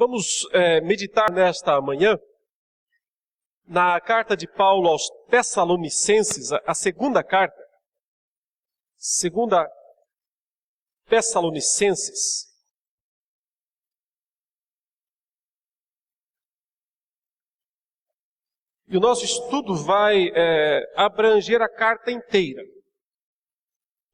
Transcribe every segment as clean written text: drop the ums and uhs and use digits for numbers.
Vamos meditar nesta manhã na carta de Paulo aos Tessalonicenses, a segunda carta. Segunda Tessalonicenses. E o nosso estudo vai abranger a carta inteira.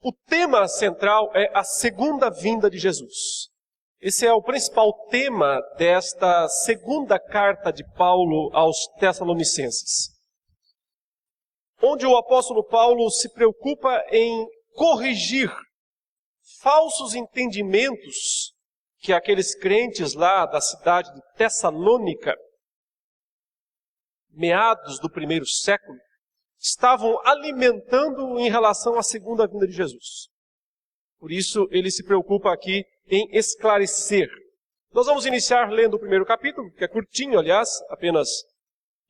O tema central é a segunda vinda de Jesus. Esse é o principal tema desta segunda carta de Paulo aos Tessalonicenses, onde o apóstolo Paulo se preocupa em corrigir falsos entendimentos que aqueles crentes lá da cidade de Tessalônica, meados do primeiro século, estavam alimentando em relação à segunda vinda de Jesus. Por isso, ele se preocupa aqui em esclarecer. Nós vamos iniciar lendo o primeiro capítulo, que é curtinho, aliás, apenas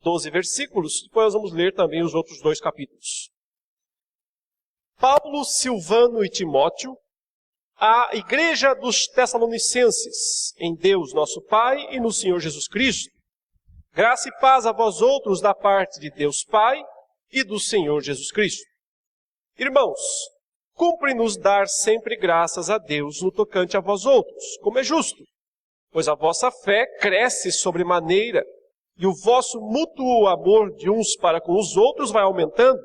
12 versículos. Depois nós vamos ler também os outros 2 capítulos. Paulo, Silvano e Timóteo, à igreja dos Tessalonicenses, em Deus nosso Pai e no Senhor Jesus Cristo. Graça e paz a vós outros da parte de Deus Pai e do Senhor Jesus Cristo. Irmãos, cumpre-nos dar sempre graças a Deus no tocante a vós outros, como é justo, pois a vossa fé cresce sobremaneira e o vosso mútuo amor de uns para com os outros vai aumentando,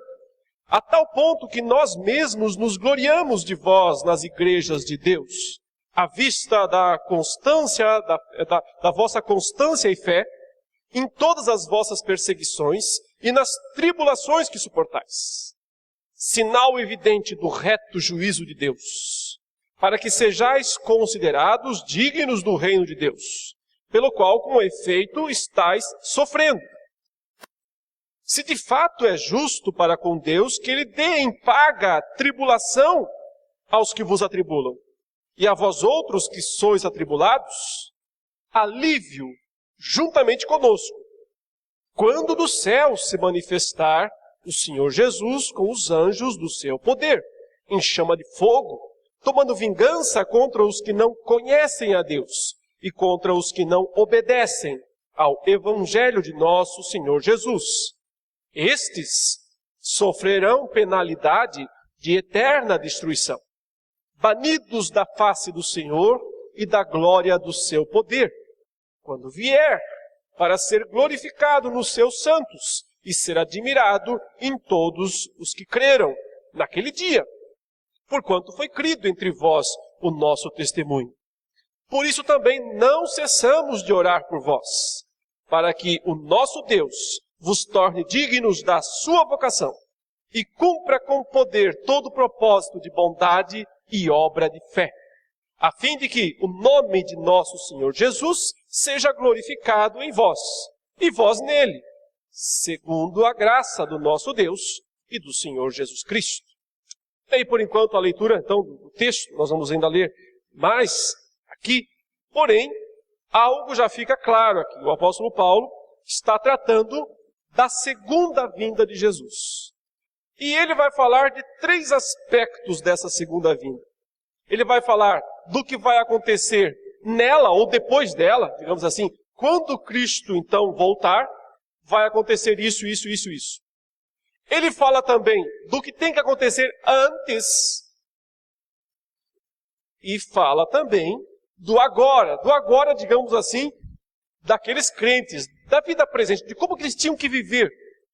a tal ponto que nós mesmos nos gloriamos de vós nas igrejas de Deus, à vista da constância, da vossa constância e fé, em todas as vossas perseguições e nas tribulações que suportais. Sinal evidente do reto juízo de Deus, para que sejais considerados dignos do reino de Deus, pelo qual, com efeito, estáis sofrendo. Se de fato é justo para com Deus que Ele dê em paga tribulação aos que vos atribulam, e a vós outros que sois atribulados, alívio juntamente conosco, quando do céu se manifestar o Senhor Jesus com os anjos do seu poder, em chama de fogo, tomando vingança contra os que não conhecem a Deus e contra os que não obedecem ao Evangelho de nosso Senhor Jesus. Estes sofrerão penalidade de eterna destruição, banidos da face do Senhor e da glória do seu poder, quando vier para ser glorificado nos seus santos e ser admirado em todos os que creram naquele dia, porquanto foi crido entre vós o nosso testemunho. Por isso também não cessamos de orar por vós, para que o nosso Deus vos torne dignos da sua vocação e cumpra com poder todo o propósito de bondade e obra de fé, a fim de que o nome de nosso Senhor Jesus seja glorificado em vós, e vós nele, segundo a graça do nosso Deus e do Senhor Jesus Cristo. E por enquanto a leitura então do texto, nós vamos ainda ler mais aqui, porém, algo já fica claro aqui. O apóstolo Paulo está tratando da segunda vinda de Jesus. E ele vai falar de 3 aspectos dessa segunda vinda. Ele vai falar do que vai acontecer nela ou depois dela, digamos assim, quando Cristo então voltar, vai acontecer isso. Ele fala também do que tem que acontecer antes e fala também do agora, digamos assim, daqueles crentes, da vida presente, de como que eles tinham que viver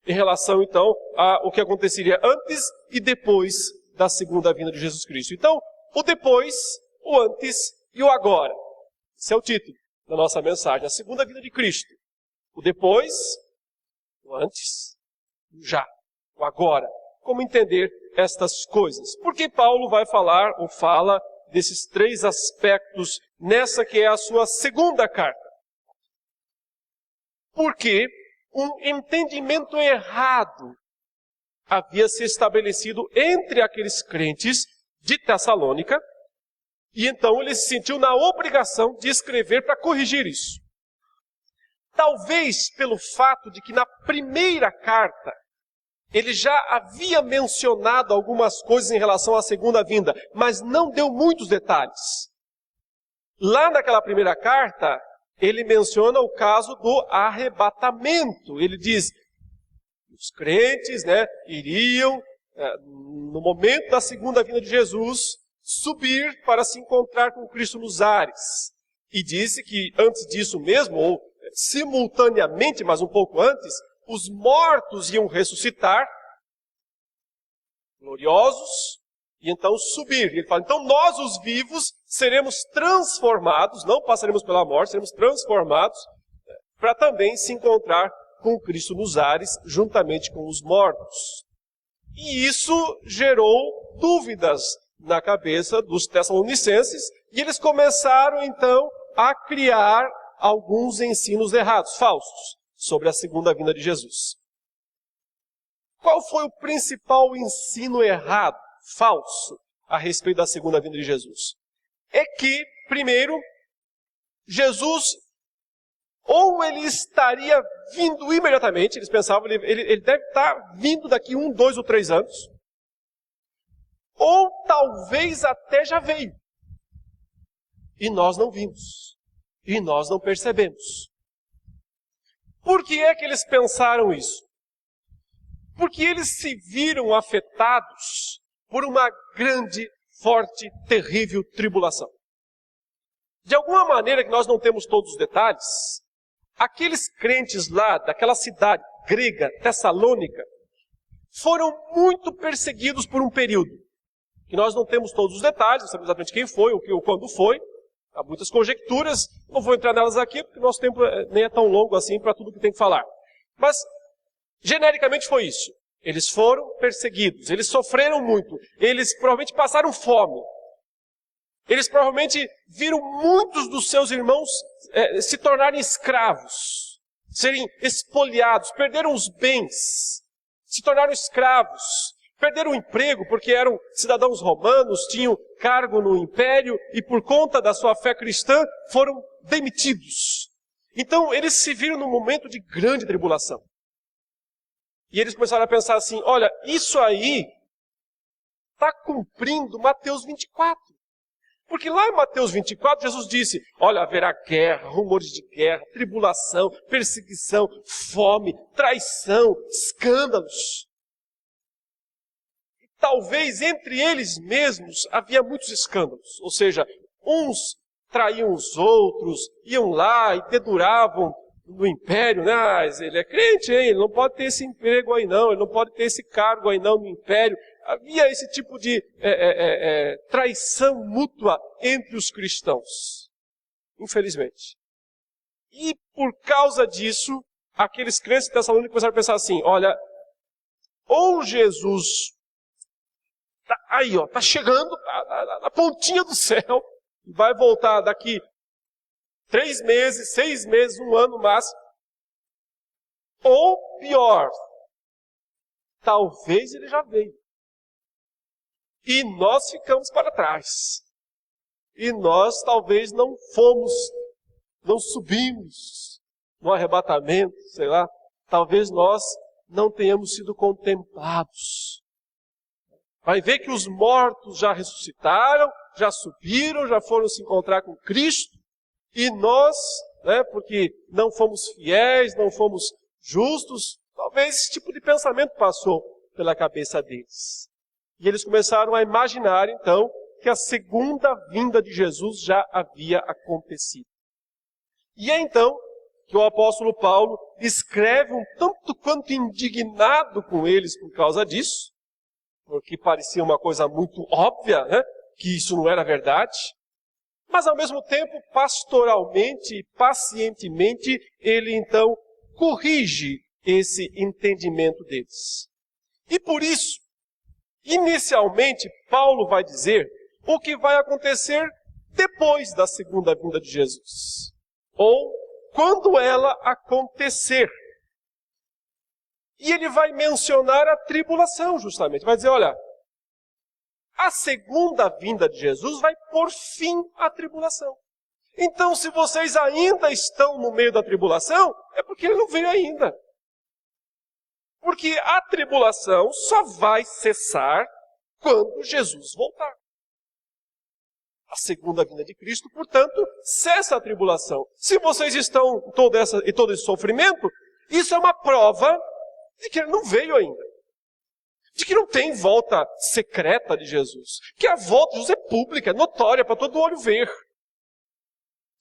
em relação então ao que aconteceria antes e depois da segunda vinda de Jesus Cristo. Então, o depois, o antes e o agora. Esse é o título da nossa mensagem, a segunda vinda de Cristo. O depois, o antes, o já, o agora. Como entender estas coisas? Porque Paulo vai falar ou fala desses 3 aspectos nessa que é a sua segunda carta. Porque um entendimento errado havia se estabelecido entre aqueles crentes de Tessalônica, e então ele se sentiu na obrigação de escrever para corrigir isso. Talvez pelo fato de que na primeira carta ele já havia mencionado algumas coisas em relação à segunda vinda, mas não deu muitos detalhes. Lá naquela primeira carta, ele menciona o caso do arrebatamento. Ele diz, os crentes, iriam, no momento da segunda vinda de Jesus, subir para se encontrar com Cristo nos ares. E disse que antes disso mesmo, ou simultaneamente, mas um pouco antes, os mortos iam ressuscitar, gloriosos, e então subir. E ele fala, então nós os vivos seremos transformados, não passaremos pela morte, seremos transformados, para também se encontrar com Cristo nos ares, juntamente com os mortos. E isso gerou dúvidas na cabeça dos tessalonicenses, e eles começaram então a criar alguns ensinos errados, falsos, sobre a segunda vinda de Jesus. Qual foi o principal ensino errado, falso, a respeito da segunda vinda de Jesus? É que, primeiro, Jesus, ou ele estaria vindo imediatamente, eles pensavam, ele deve estar vindo daqui 1, 2 ou 3 anos, ou talvez até já veio. E nós não vimos. E nós não percebemos. Por que é que eles pensaram isso? Porque eles se viram afetados por uma grande, forte, terrível tribulação. De alguma maneira que nós não temos todos os detalhes, aqueles crentes lá daquela cidade grega, Tessalônica, foram muito perseguidos por um período. Que nós não temos todos os detalhes, não sabemos exatamente quem foi, ou quando foi. Há muitas conjecturas, não vou entrar nelas aqui, porque nosso tempo nem é tão longo assim para tudo que tem que falar. Mas, genericamente foi isso. Eles foram perseguidos, eles sofreram muito, eles provavelmente passaram fome. Eles provavelmente viram muitos dos seus irmãos se tornarem escravos, serem espoliados, perderam os bens, se tornaram escravos. Perderam o emprego porque eram cidadãos romanos, tinham cargo no império e por conta da sua fé cristã foram demitidos. Então eles se viram num momento de grande tribulação. E eles começaram a pensar assim, olha, isso aí está cumprindo Mateus 24. Porque lá em Mateus 24 Jesus disse, olha, haverá guerra, rumores de guerra, tribulação, perseguição, fome, traição, escândalos. Talvez entre eles mesmos havia muitos escândalos. Ou seja, uns traíam os outros, iam lá e deduravam no império. Mas ele é crente, hein? Ele não pode ter esse emprego aí não, ele não pode ter esse cargo aí não no império. Havia esse tipo de traição mútua entre os cristãos. Infelizmente. E por causa disso, aqueles crentes de Tessalônica começaram a pensar assim, olha, ou Jesus está chegando na pontinha do céu, vai voltar daqui 3 meses, 6 meses, 1 ano no máximo. Ou pior, talvez ele já veio. E nós ficamos para trás. E nós talvez não subimos no arrebatamento, sei lá. Talvez nós não tenhamos sido contemplados. Vai ver que os mortos já ressuscitaram, já subiram, já foram se encontrar com Cristo. E nós, porque não fomos fiéis, não fomos justos, talvez esse tipo de pensamento passou pela cabeça deles. E eles começaram a imaginar, então, que a segunda vinda de Jesus já havia acontecido. E é então que o apóstolo Paulo escreve um tanto quanto indignado com eles por causa disso, porque parecia uma coisa muito óbvia, que isso não era verdade. Mas ao mesmo tempo, pastoralmente e pacientemente, ele então corrige esse entendimento deles. E por isso, inicialmente, Paulo vai dizer o que vai acontecer depois da segunda vinda de Jesus. Ou quando ela acontecer. E ele vai mencionar a tribulação, justamente. Vai dizer, olha, a segunda vinda de Jesus vai pôr fim à tribulação. Então, se vocês ainda estão no meio da tribulação, é porque ele não veio ainda. Porque a tribulação só vai cessar quando Jesus voltar. a segunda vinda de Cristo, portanto, cessa a tribulação. Se vocês estão em todo esse sofrimento, isso é uma prova de que ele não veio ainda. De que não tem volta secreta de Jesus. Que a volta de Jesus é pública, é notória, para todo olho ver.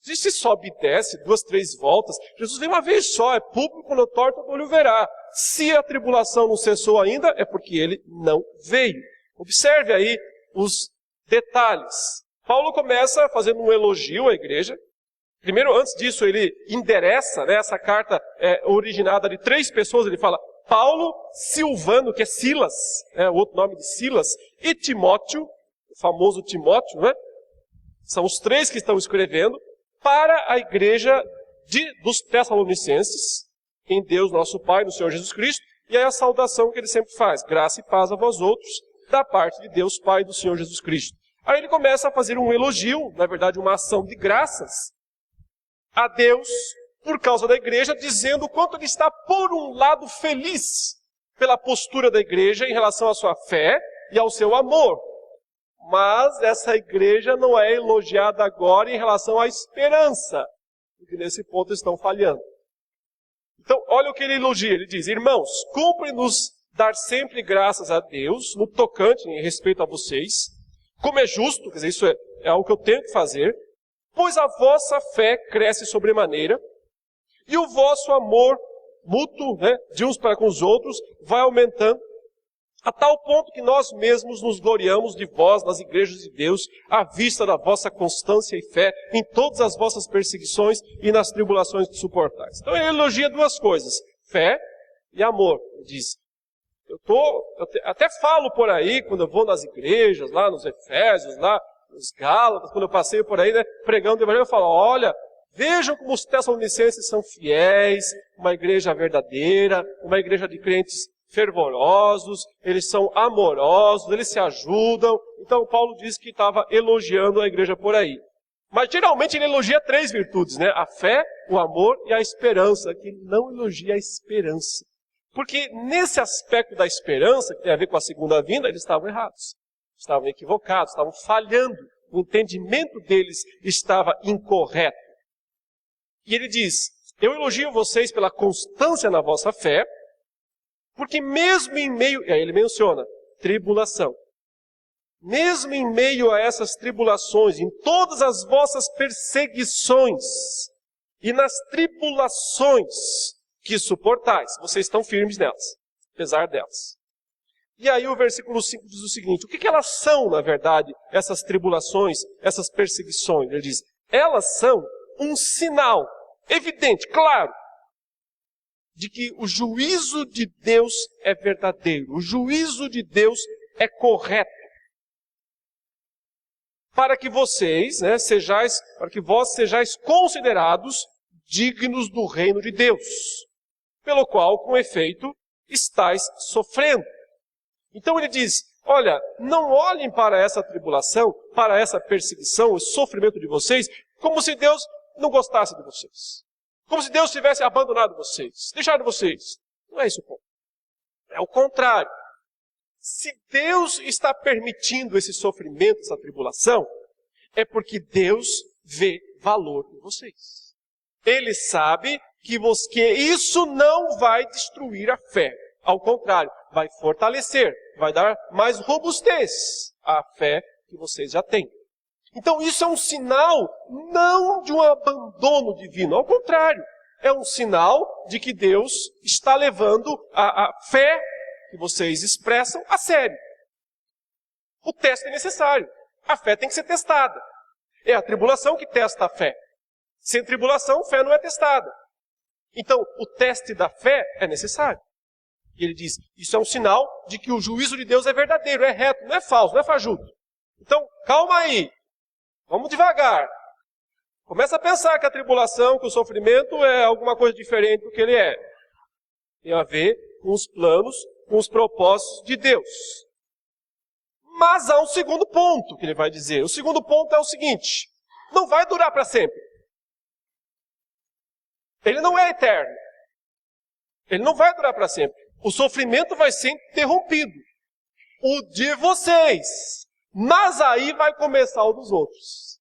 Se sobe e desce 2, 3 voltas, Jesus vem uma vez só, é público, notório, todo olho verá. Se a tribulação não cessou ainda, é porque ele não veio. Observe aí os detalhes. Paulo começa fazendo um elogio à igreja. Primeiro, antes disso, ele endereça, essa carta originada de 3 pessoas. Ele fala Paulo, Silvano, que é Silas, o outro nome de Silas, e Timóteo, o famoso Timóteo, são os 3 que estão escrevendo para a igreja dos Tessalonicenses, em Deus nosso Pai, no Senhor Jesus Cristo, e aí a saudação que ele sempre faz, graça e paz a vós outros, da parte de Deus Pai e do Senhor Jesus Cristo. Aí ele começa a fazer um elogio, na verdade uma ação de graças a Deus por causa da igreja, dizendo o quanto ele está, por um lado, feliz pela postura da igreja em relação à sua fé e ao seu amor. Mas essa igreja não é elogiada agora em relação à esperança, porque nesse ponto estão falhando. Então, olha o que ele elogia. Ele diz, irmãos, cumpre-nos dar sempre graças a Deus no tocante em respeito a vocês, como é justo, quer dizer, isso é algo que eu tenho que fazer, pois a vossa fé cresce sobremaneira e o vosso amor mútuo, de uns para com os outros, vai aumentando, a tal ponto que nós mesmos nos gloriamos de vós nas igrejas de Deus, à vista da vossa constância e fé em todas as vossas perseguições e nas tribulações que suportais. Então ele elogia 2 coisas, fé e amor. Ele diz, eu até falo por aí, quando eu vou nas igrejas, lá nos Efésios, lá nos Gálatas, quando eu passei por aí, pregando o evangelho, eu falo, olha, vejam como os Tessalonicenses são fiéis, uma igreja verdadeira, uma igreja de crentes fervorosos, eles são amorosos, eles se ajudam. Então Paulo diz que estava elogiando a igreja por aí. Mas geralmente ele elogia 3 virtudes, a fé, o amor e a esperança, que ele não elogia a esperança. Porque nesse aspecto da esperança, que tem a ver com a segunda vinda, eles estavam errados. Estavam equivocados, estavam falhando. O entendimento deles estava incorreto. E ele diz, eu elogio vocês pela constância na vossa fé, porque mesmo em meio, e aí ele menciona, tribulação. Mesmo em meio a essas tribulações, em todas as vossas perseguições e nas tribulações que suportais, vocês estão firmes nelas, apesar delas. E aí o versículo 5 diz o seguinte, o que elas são, na verdade, essas tribulações, essas perseguições? Ele diz, elas são um sinal evidente, claro, de que o juízo de Deus é verdadeiro, o juízo de Deus é correto. Para que vocês, para que vós sejais considerados dignos do reino de Deus, pelo qual, com efeito, estáis sofrendo. Então ele diz, olha, não olhem para essa tribulação, para essa perseguição, o sofrimento de vocês, como se Deus não gostasse de vocês. Como se Deus tivesse abandonado vocês, deixado vocês. Não é isso o ponto. É o contrário. Se Deus está permitindo esse sofrimento, essa tribulação, é porque Deus vê valor em vocês. Ele sabe que isso não vai destruir a fé. Ao contrário, vai fortalecer, vai dar mais robustez à fé que vocês já têm. Então isso é um sinal não de um abandono divino, ao contrário, é um sinal de que Deus está levando a fé que vocês expressam a sério. O teste é necessário, a fé tem que ser testada. É a tribulação que testa a fé. Sem tribulação, fé não é testada. Então, o teste da fé é necessário. E ele diz, isso é um sinal de que o juízo de Deus é verdadeiro, é reto, não é falso, não é fajuto. Então, calma aí. Vamos devagar. Começa a pensar que a tribulação, que o sofrimento é alguma coisa diferente do que ele é. Tem a ver com os planos, com os propósitos de Deus. Mas há um segundo ponto que ele vai dizer. O segundo ponto é o seguinte. Não vai durar para sempre. Ele não é eterno. Ele não vai durar para sempre. O sofrimento vai ser interrompido. O de vocês Mas aí vai começar o dos outros.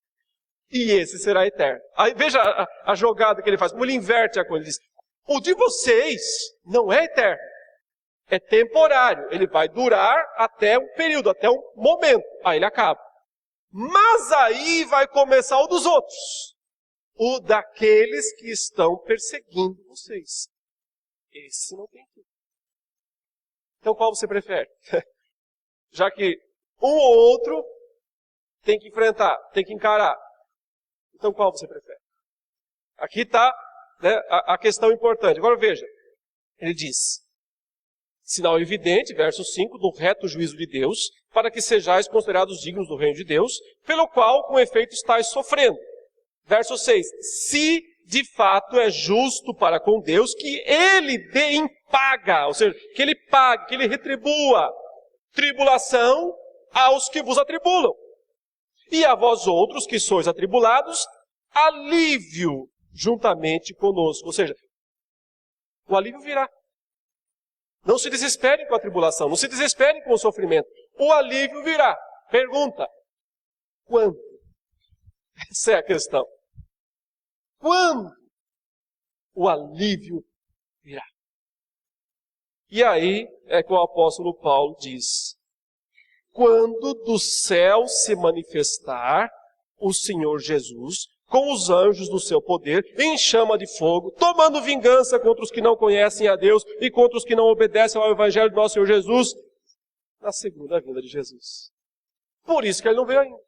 E esse será eterno. Aí veja a jogada que ele faz. Como ele inverte a coisa. Ele diz, o de vocês não é eterno. É temporário. Ele vai durar até um período, até um momento. Aí ele acaba. Mas aí vai começar o dos outros. O daqueles que estão perseguindo vocês. Esse não tem fim. Então qual você prefere? Já que um ou outro tem que enfrentar, tem que encarar. Então qual você prefere? Aqui está, né, a questão importante. Agora veja, ele diz, sinal evidente, verso 5, do reto juízo de Deus, para que sejais considerados dignos do reino de Deus, pelo qual com efeito estáis sofrendo. Verso 6, se de fato é justo para com Deus que Ele dê em paga, ou seja, que Ele pague, que Ele retribua tribulação aos que vos atribulam. E a vós outros que sois atribulados, alívio juntamente conosco. Ou seja, o alívio virá. Não se desesperem com a tribulação, não se desesperem com o sofrimento. O alívio virá. Pergunta, quando? Essa é a questão. Quando o alívio virá? E aí é que o apóstolo Paulo diz, quando do céu se manifestar o Senhor Jesus, com os anjos do seu poder, em chama de fogo, tomando vingança contra os que não conhecem a Deus e contra os que não obedecem ao Evangelho do nosso Senhor Jesus, na segunda vinda de Jesus. Por isso que ele não veio ainda.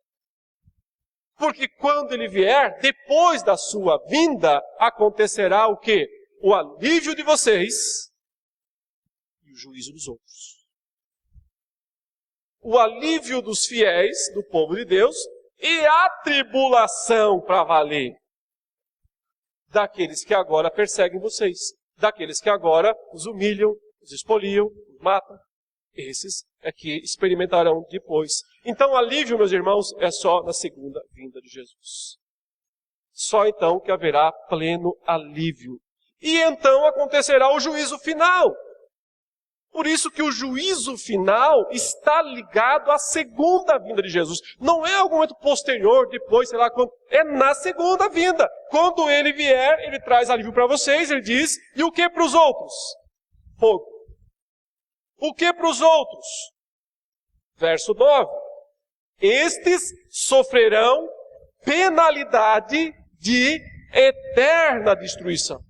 Porque quando ele vier, depois da sua vinda, acontecerá o quê? O alívio de vocês e o juízo dos outros. O alívio dos fiéis, do povo de Deus, e a tribulação para valer daqueles que agora perseguem vocês, daqueles que agora os humilham, os expoliam, os matam. Esses é que experimentarão depois. Então, alívio, meus irmãos, é só na segunda vinda de Jesus. Só então que haverá pleno alívio. E então acontecerá o juízo final. Por isso que o juízo final está ligado à segunda vinda de Jesus. Não é algum momento posterior, depois, sei lá quando. É na segunda vinda. Quando ele vier, ele traz alívio para vocês, ele diz, e o que para os outros? Fogo. O que para os outros? Verso 9. Estes sofrerão penalidade de eterna destruição.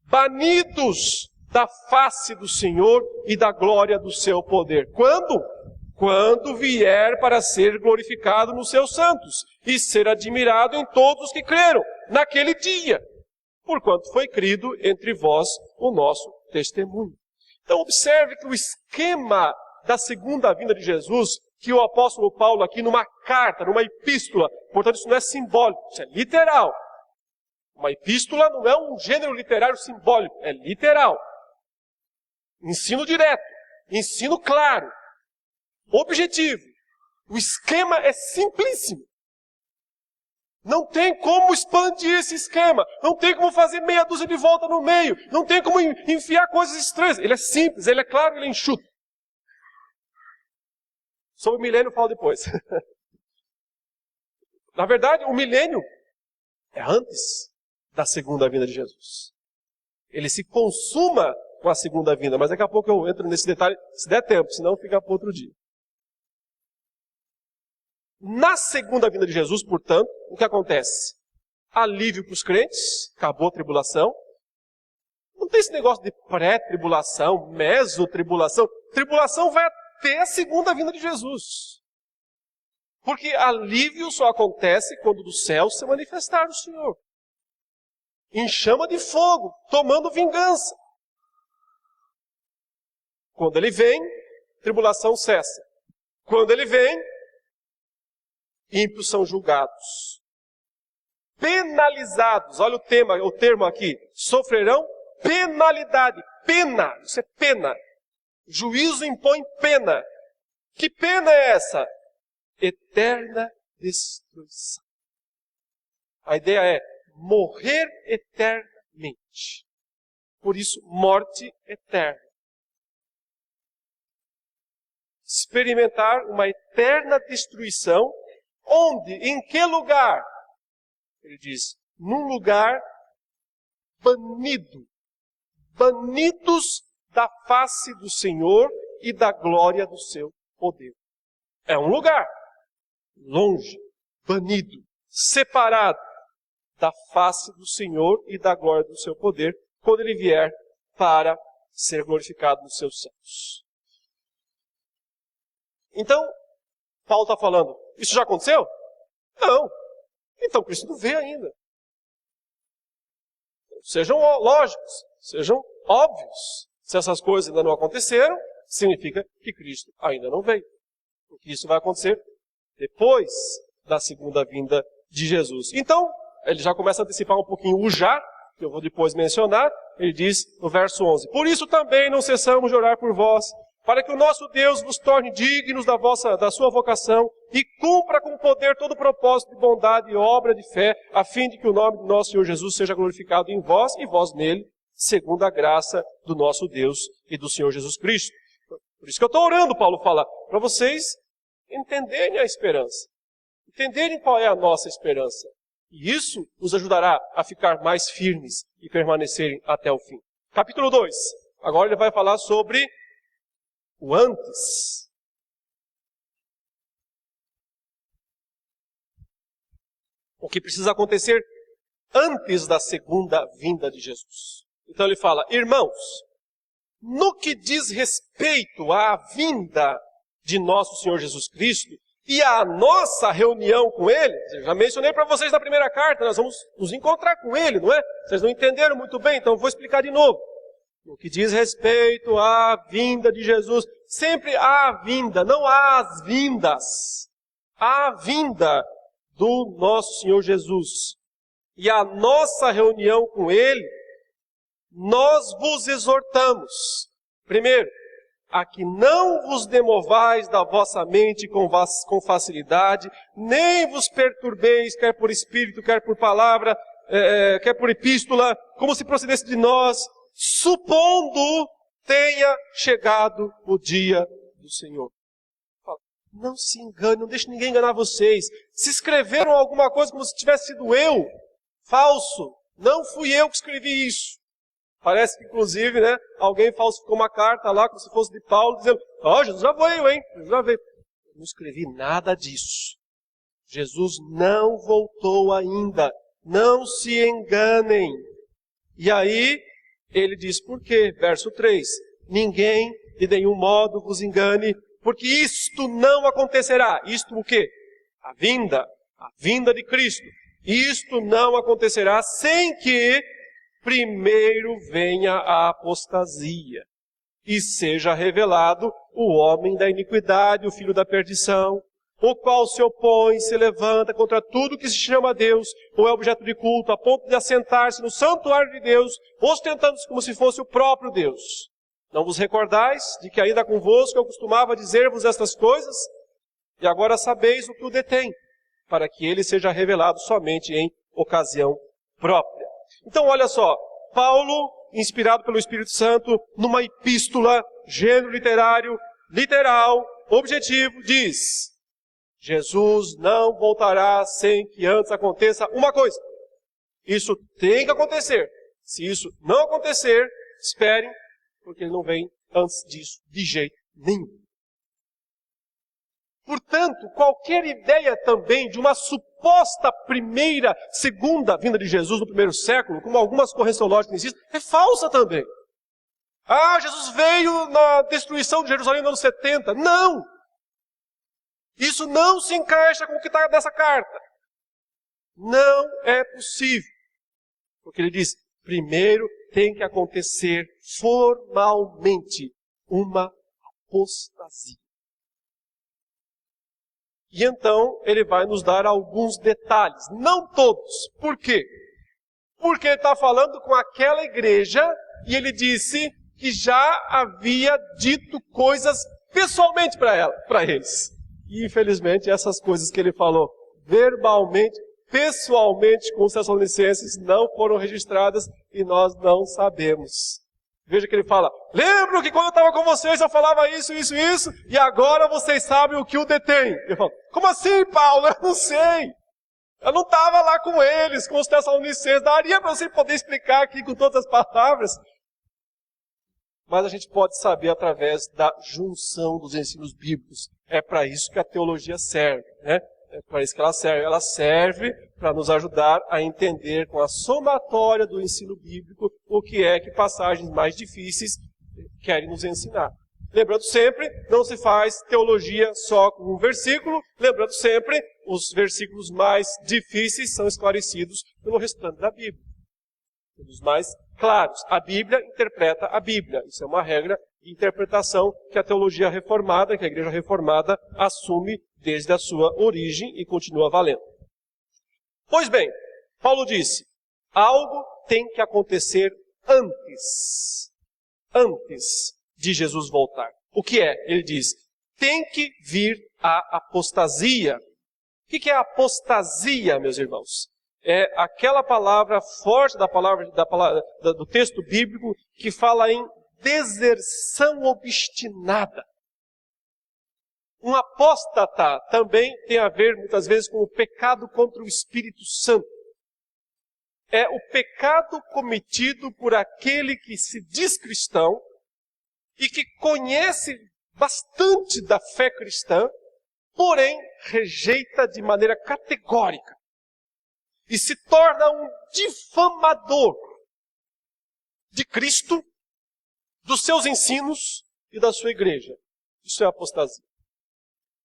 Banidos da face do Senhor e da glória do seu poder. Quando? Quando vier para ser glorificado nos seus santos e ser admirado em todos os que creram, naquele dia, porquanto foi crido entre vós o nosso testemunho. Então observe que o esquema da segunda vinda de Jesus, que o apóstolo Paulo aqui numa carta, numa epístola, portanto isso não é simbólico, isso é literal. Uma epístola não é um gênero literário simbólico, é literal. Ensino direto, ensino claro, objetivo. O esquema é simplíssimo. Não tem como expandir esse esquema. Não tem como fazer meia dúzia de volta no meio. Não tem como enfiar coisas estranhas. Ele é simples, ele é claro, ele é enxuto. Sobre o milênio eu falo depois. Na verdade, o milênio é antes da segunda vinda de Jesus. Ele se consuma com a segunda vinda, mas daqui a pouco eu entro nesse detalhe, se der tempo, senão fica para outro dia. Na segunda vinda de Jesus, portanto, o que acontece? Alívio para os crentes, acabou a tribulação. Não tem esse negócio de pré-tribulação, mesotribulação. Tribulação vai até a segunda vinda de Jesus. Porque alívio só acontece quando do céu se manifestar o Senhor. Em chama de fogo, tomando vingança. Quando ele vem, tribulação cessa. Quando ele vem, ímpios são julgados. Penalizados, olha o termo aqui, sofrerão penalidade. Pena, isso é pena. Juízo impõe pena. Que pena é essa? Eterna destruição. A ideia é morrer eternamente. Por isso, morte eterna. experimentar uma eterna destruição. Onde? Em que lugar? Ele diz, num lugar banido. Banidos da face do Senhor e da glória do seu poder. É um lugar longe, banido, separado da face do Senhor e da glória do seu poder, quando ele vier para ser glorificado nos seus céus. Então, Paulo está falando, isso já aconteceu? Não. Então Cristo não veio ainda. Sejam lógicos, sejam óbvios. Se essas coisas ainda não aconteceram, significa que Cristo ainda não veio. Porque isso vai acontecer depois da segunda vinda de Jesus. Então, ele já começa a antecipar um pouquinho o já, que eu vou depois mencionar. Ele diz no verso 11, por isso também não cessamos de orar por vós, para que o nosso Deus vos torne dignos da sua vocação e cumpra com poder todo o propósito de bondade e obra de fé, a fim de que o nome do nosso Senhor Jesus seja glorificado em vós e vós nele, segundo a graça do nosso Deus e do Senhor Jesus Cristo. Por isso que eu estou orando, Paulo fala, para vocês entenderem a esperança, entenderem qual é a nossa esperança. E isso nos ajudará a ficar mais firmes e permanecerem até o fim. Capítulo 2. Agora ele vai falar sobre o antes. O que precisa acontecer antes da segunda vinda de Jesus. Então ele fala, irmãos, no que diz respeito à vinda de nosso Senhor Jesus Cristo e à nossa reunião com Ele, eu já mencionei para vocês na primeira carta, nós vamos nos encontrar com Ele, não é? Vocês não entenderam muito bem, então eu vou explicar de novo. No que diz respeito à vinda de Jesus, sempre há vinda, não há as vindas. Há a vinda do nosso Senhor Jesus. E a nossa reunião com Ele, nós vos exortamos. Primeiro, a que não vos demovais da vossa mente com facilidade, nem vos perturbeis, quer por espírito, quer por palavra, quer por epístola, como se procedesse de nós, supondo tenha chegado o dia do Senhor. Não se engane, não deixe ninguém enganar vocês. Se escreveram alguma coisa como se tivesse sido eu, falso, não fui eu que escrevi isso. Parece que, inclusive, né, alguém falsificou uma carta lá, como se fosse de Paulo, dizendo, Jesus já veio, hein? Jesus já veio. Eu não escrevi nada disso. Jesus não voltou ainda. Não se enganem. E aí, ele diz por quê? Verso 3. Ninguém de nenhum modo vos engane, porque isto não acontecerá. Isto o quê? A vinda de Cristo. Isto não acontecerá sem que primeiro venha a apostasia e seja revelado o homem da iniquidade, o filho da perdição, o qual se opõe, se levanta contra tudo que se chama Deus ou é objeto de culto, a ponto de assentar-se no santuário de Deus, ostentando-se como se fosse o próprio Deus. Não vos recordais de que ainda convosco eu costumava dizer-vos estas coisas? E agora sabeis o que o detém, para que ele seja revelado somente em ocasião própria. Então, olha só, Paulo, inspirado pelo Espírito Santo, numa epístola, gênero literário, literal, objetivo, diz, Jesus não voltará sem que antes aconteça uma coisa. Isso tem que acontecer. Se isso não acontecer, esperem, porque ele não vem antes disso de jeito nenhum. Portanto, qualquer ideia também de uma suposta segunda vinda de Jesus no primeiro século, como algumas correntes teológicas insistem, é falsa também. Jesus veio na destruição de Jerusalém no ano 70. Não! Isso não se encaixa com o que está nessa carta. Não é possível. Porque ele diz, primeiro tem que acontecer formalmente uma apostasia. E então ele vai nos dar alguns detalhes, não todos. Por quê? Porque ele está falando com aquela igreja e ele disse que já havia dito coisas pessoalmente para eles. E infelizmente essas coisas que ele falou verbalmente, pessoalmente com os Tessalonicenses não foram registradas e nós não sabemos. Veja que ele fala, lembro que quando eu estava com vocês eu falava isso, e agora vocês sabem o que o detém. Eu falo, como assim, Paulo? Eu não sei. Eu não estava lá com eles, com os Tessalonicenses. Daria para você poder explicar aqui com todas as palavras. Mas a gente pode saber através da junção dos ensinos bíblicos. É para isso que a teologia serve, né? É para isso que ela serve. Ela serve para nos ajudar a entender com a somatória do ensino bíblico o que é que passagens mais difíceis querem nos ensinar. Lembrando sempre, não se faz teologia só com um versículo. Lembrando sempre, os versículos mais difíceis são esclarecidos pelo restante da Bíblia. Os mais claros. A Bíblia interpreta a Bíblia. Isso é uma regra de interpretação que a teologia reformada, que a igreja reformada assume desde a sua origem e continua valendo. Pois bem, Paulo disse, algo tem que acontecer antes de Jesus voltar. O que é? Ele diz, tem que vir a apostasia. O que é a apostasia, meus irmãos? É aquela palavra forte do texto bíblico que fala em deserção obstinada. Um apóstata também tem a ver, muitas vezes, com o pecado contra o Espírito Santo. É o pecado cometido por aquele que se diz cristão e que conhece bastante da fé cristã, porém rejeita de maneira categórica. E se torna um difamador de Cristo, dos seus ensinos e da sua igreja. Isso é apostasia.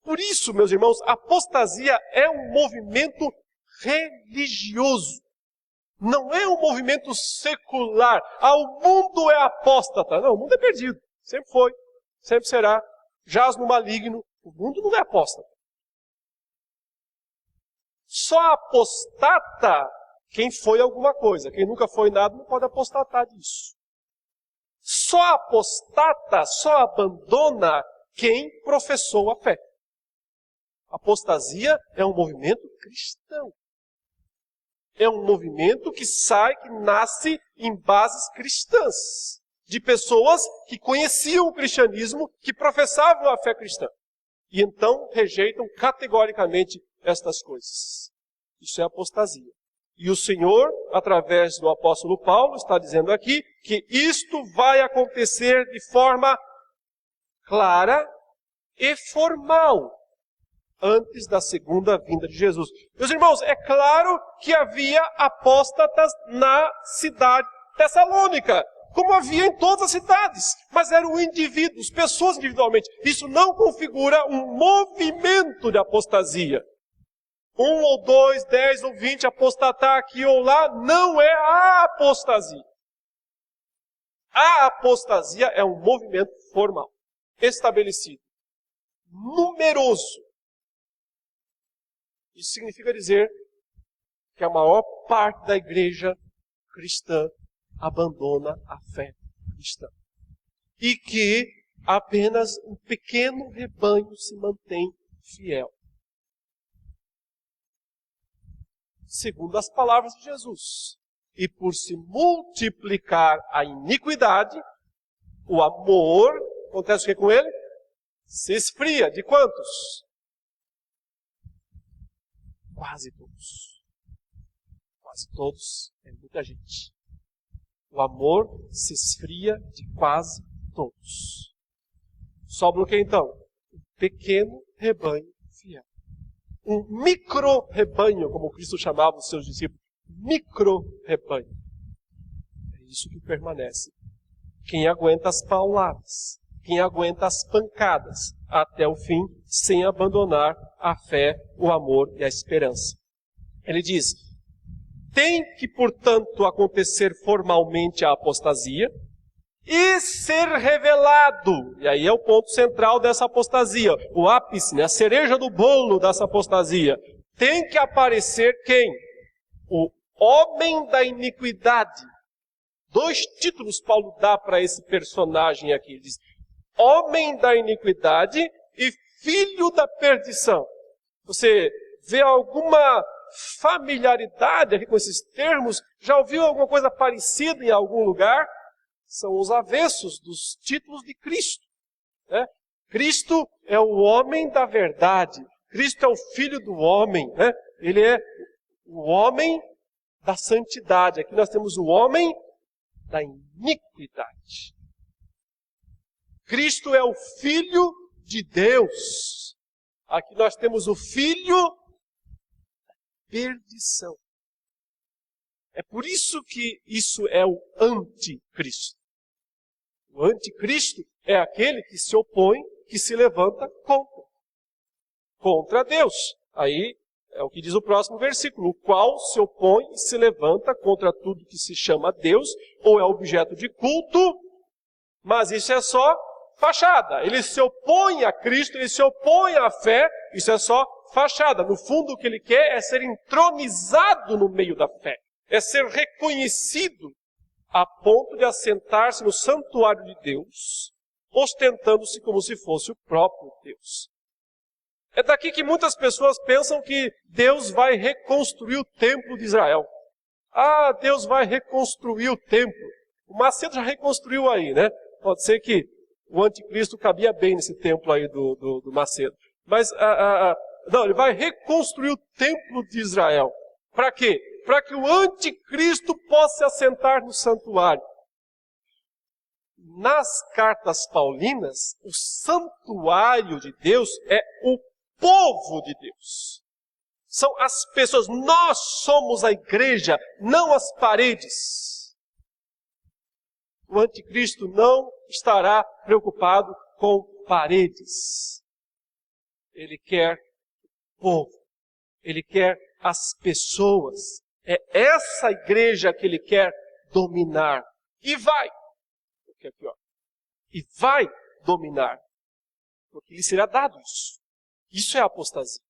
Por isso, meus irmãos, a apostasia é um movimento religioso. Não é um movimento secular. O mundo é apóstata. Não, o mundo é perdido. Sempre foi, sempre será. Jaz no maligno. O mundo não é apóstata. Só apostata quem foi alguma coisa. Quem nunca foi nada não pode apostatar disso. Só apostata, só abandona quem professou a fé. Apostasia é um movimento cristão. É um movimento que nasce em bases cristãs. De pessoas que conheciam o cristianismo, que professavam a fé cristã. E então rejeitam categoricamente estas coisas. Isso é apostasia. E o Senhor, através do apóstolo Paulo, está dizendo aqui que isto vai acontecer de forma clara e formal, antes da segunda vinda de Jesus. Meus irmãos, é claro que havia apóstatas na cidade tessalônica, como havia em todas as cidades, mas eram indivíduos, pessoas individualmente. Isso não configura um movimento de apostasia. 1 ou 2, 10 ou 20 apostatar aqui ou lá, não é a apostasia. A apostasia é um movimento formal, estabelecido, numeroso. Isso significa dizer que a maior parte da igreja cristã abandona a fé cristã. E que apenas um pequeno rebanho se mantém fiel. Segundo as palavras de Jesus. E por se multiplicar a iniquidade, o amor, acontece o que com ele? Se esfria. De quantos? Quase todos. Quase todos é muita gente. O amor se esfria de quase todos. Sobra o que então? Um pequeno rebanho fiel. Um micro-rebanho, como Cristo chamava os seus discípulos. Micro-rebanho. É isso que permanece. Quem aguenta as pauladas, quem aguenta as pancadas até o fim, sem abandonar a fé, o amor e a esperança. Ele diz, tem que, portanto, acontecer formalmente a apostasia e ser revelado. E aí é o ponto central dessa apostasia, o ápice, a cereja do bolo dessa apostasia. Tem que aparecer quem? O homem da iniquidade. 2 títulos Paulo dá para esse personagem aqui. Ele diz, homem da iniquidade e filho da perdição. Você vê alguma familiaridade aqui com esses termos? Já ouviu alguma coisa parecida em algum lugar? são os avessos dos títulos de Cristo. Né? Cristo é o homem da verdade. Cristo é o Filho do homem. Né? Ele é o homem da santidade. Aqui nós temos o homem da iniquidade. Cristo é o Filho de Deus. Aqui nós temos o Filho da perdição. É por isso que isso é o anticristo. O anticristo é aquele que se opõe, que se levanta contra Deus. Aí é o que diz o próximo versículo, o qual se opõe e se levanta contra tudo que se chama Deus, ou é objeto de culto, mas isso é só fachada. Ele se opõe a Cristo, ele se opõe à fé, isso é só fachada. No fundo, o que ele quer é ser entronizado no meio da fé. É ser reconhecido a ponto de assentar-se no santuário de Deus, ostentando-se como se fosse o próprio Deus. É daqui que muitas pessoas pensam que Deus vai reconstruir o templo de Israel. Ah, Deus vai reconstruir o templo. O Macedo já reconstruiu aí, né? Pode ser que o anticristo cabia bem nesse templo aí do Macedo. Mas, não, ele vai reconstruir o templo de Israel. Para quê? Para que o anticristo possa se assentar no santuário. Nas cartas paulinas, o santuário de Deus é o povo de Deus. São as pessoas. Nós somos a igreja, não as paredes. O anticristo não estará preocupado com paredes. Ele quer o povo. Ele quer as pessoas. É essa igreja que ele quer dominar. E vai. Aqui, ó. E vai dominar. Porque lhe será dado isso. Isso é a apostasia.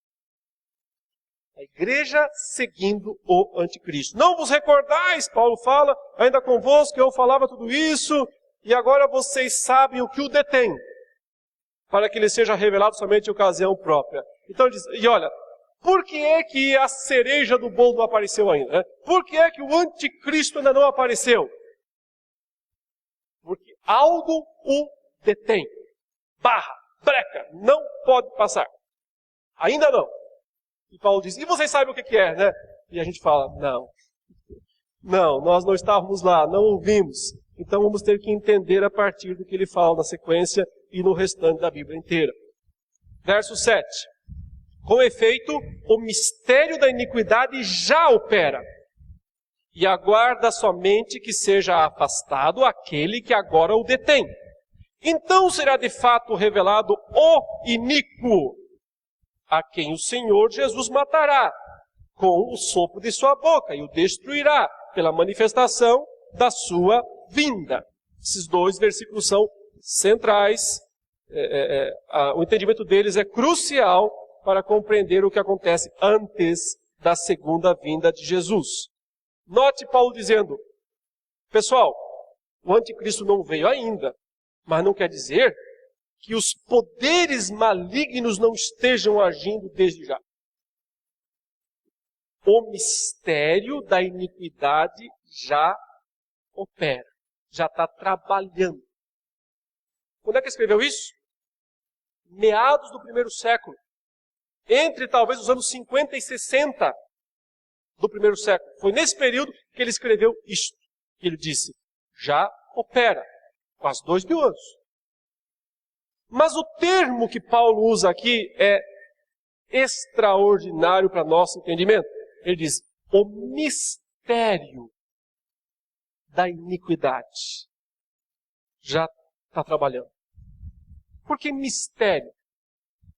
A igreja seguindo o anticristo. Não vos recordais, Paulo fala, ainda convosco que eu falava tudo isso, e agora vocês sabem o que o detém, para que lhe seja revelado somente em ocasião própria. Então ele diz, e olha, por que é que a cereja do bolo não apareceu ainda? Né? Por que é que o anticristo ainda não apareceu? Porque algo o detém. Breca, não pode passar. Ainda não. E Paulo diz, e vocês sabem o que é, né? E a gente fala, não, nós não estávamos lá, não ouvimos. Então vamos ter que entender a partir do que ele fala na sequência e no restante da Bíblia inteira. Verso 7. Com efeito, o mistério da iniquidade já opera, e aguarda somente que seja afastado aquele que agora o detém. Então será de fato revelado o iníquo, a quem o Senhor Jesus matará com o sopro de sua boca e o destruirá pela manifestação da sua vinda. Esses dois versículos são centrais, o entendimento deles é crucial para compreender o que acontece antes da segunda vinda de Jesus. Note Paulo dizendo, pessoal, o anticristo não veio ainda, mas não quer dizer que os poderes malignos não estejam agindo desde já. O mistério da iniquidade já opera, já está trabalhando. Quando é que escreveu isso? Meados do primeiro século. Entre talvez os anos 50 e 60 do primeiro século. Foi nesse período que ele escreveu isto. Ele disse, já opera, quase 2000 anos. Mas o termo que Paulo usa aqui é extraordinário para nosso entendimento. Ele diz, o mistério da iniquidade já está trabalhando. Por que mistério?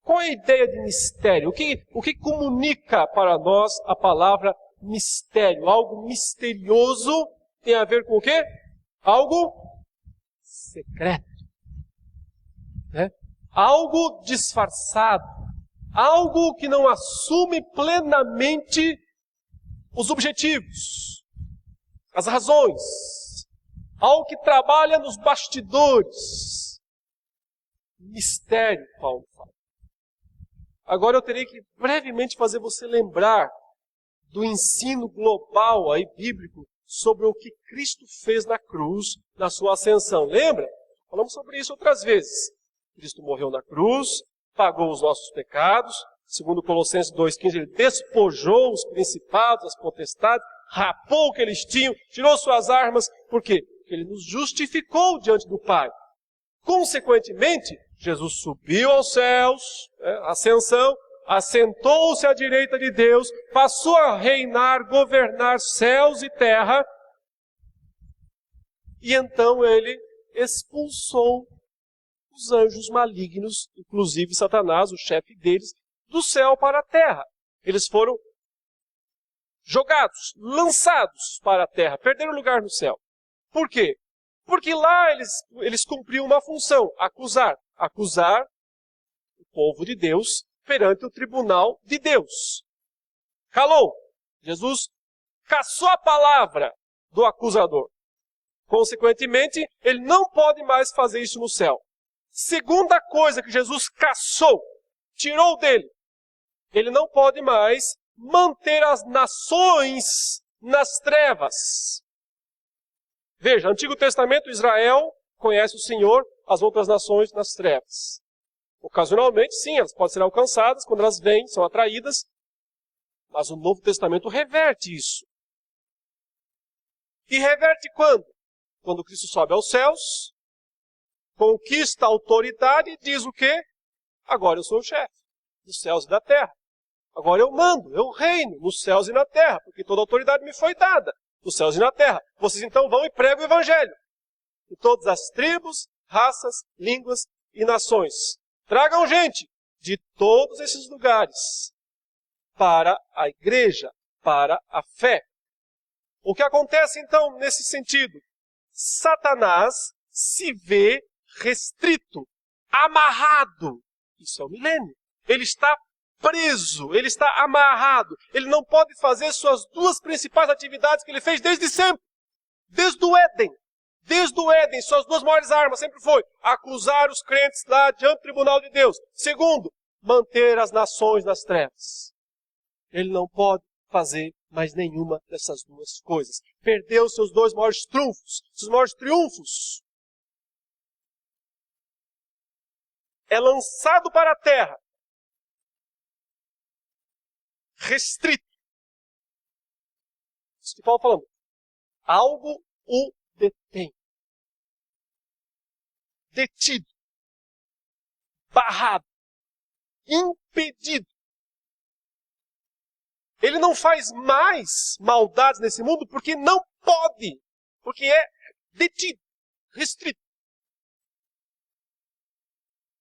Qual é a ideia de mistério? O que comunica para nós a palavra mistério? Algo misterioso tem a ver com o quê? Algo secreto. Né? Algo disfarçado. Algo que não assume plenamente os objetivos, as razões. Algo que trabalha nos bastidores. Mistério, Paulo fala. Agora eu terei que brevemente fazer você lembrar do ensino global aí bíblico sobre o que Cristo fez na cruz, na sua ascensão. Lembra? Falamos sobre isso outras vezes. Cristo morreu na cruz, pagou os nossos pecados. Segundo Colossenses 2,15, ele despojou os principados, as potestades, rapou o que eles tinham, tirou suas armas. Por quê? Porque ele nos justificou diante do Pai. Consequentemente, Jesus subiu aos céus, ascensão, assentou-se à direita de Deus, passou a reinar, governar céus e terra, e então ele expulsou os anjos malignos, inclusive Satanás, o chefe deles, do céu para a terra. Eles foram jogados, lançados para a terra, perderam lugar no céu. Por quê? Porque lá eles cumpriam uma função, acusar o povo de Deus perante o tribunal de Deus. Calou. Jesus cassou a palavra do acusador. Consequentemente, ele não pode mais fazer isso no céu. Segunda coisa que Jesus cassou, tirou dele, ele não pode mais manter as nações nas trevas. Veja, Antigo Testamento, Israel conhece o Senhor, as outras nações nas trevas. Ocasionalmente, sim, elas podem ser alcançadas, quando elas vêm, são atraídas, mas o Novo Testamento reverte isso. E reverte quando? Quando Cristo sobe aos céus, conquista a autoridade e diz o quê? Agora eu sou o chefe dos céus e da terra. Agora eu mando, eu reino nos céus e na terra, porque toda a autoridade me foi dada nos céus e na terra. Vocês então vão e pregam o evangelho em todas as tribos, raças, línguas e nações. Tragam gente de todos esses lugares para a igreja, para a fé. O que acontece então nesse sentido? Satanás se vê restrito, amarrado. Isso é o milênio. Ele está preso, ele está amarrado. Ele não pode fazer suas duas principais atividades que ele fez desde sempre. Desde o Éden. Desde o Éden, suas duas maiores armas sempre foi acusar os crentes lá diante do tribunal de Deus. Segundo, manter as nações nas trevas. Ele não pode fazer mais nenhuma dessas duas coisas. Perdeu seus dois maiores trunfos, seus maiores triunfos. É lançado para a terra. Restrito. Isso que Paulo falando. Algo o detém. Detido. Barrado. Impedido. Ele não faz mais maldades nesse mundo porque não pode. Porque é detido. Restrito.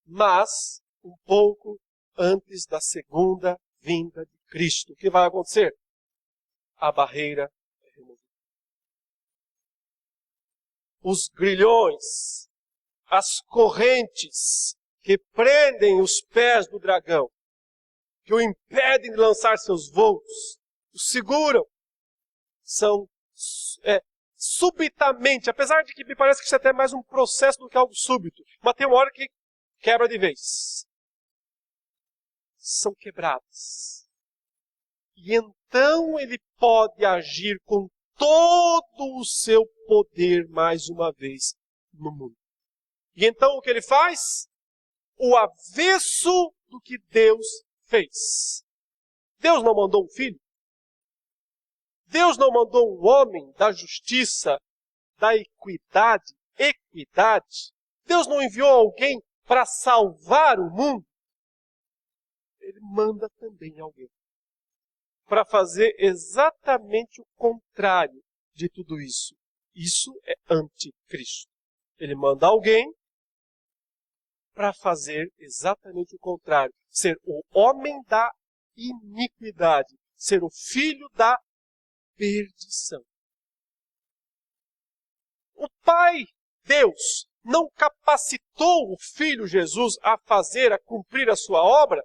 Mas, um pouco antes da segunda vinda de Cristo, o que vai acontecer? A barreira é removida. Os grilhões, as correntes que prendem os pés do dragão, que o impedem de lançar seus voos, o seguram, são subitamente, apesar de que me parece que isso é até mais um processo do que algo súbito, mas tem uma hora que quebra de vez. São quebradas. E então ele pode agir com todo o seu poder mais uma vez no mundo. E então o que ele faz? O avesso do que Deus fez. Deus não mandou um filho? Deus não mandou um homem da justiça, da equidade? Deus não enviou alguém para salvar o mundo? Ele manda também alguém para fazer exatamente o contrário de tudo isso. Isso é anticristo. Ele manda alguém para fazer exatamente o contrário. Ser o homem da iniquidade. Ser o filho da perdição. O Pai, Deus, não capacitou o Filho Jesus a fazer, a cumprir a sua obra?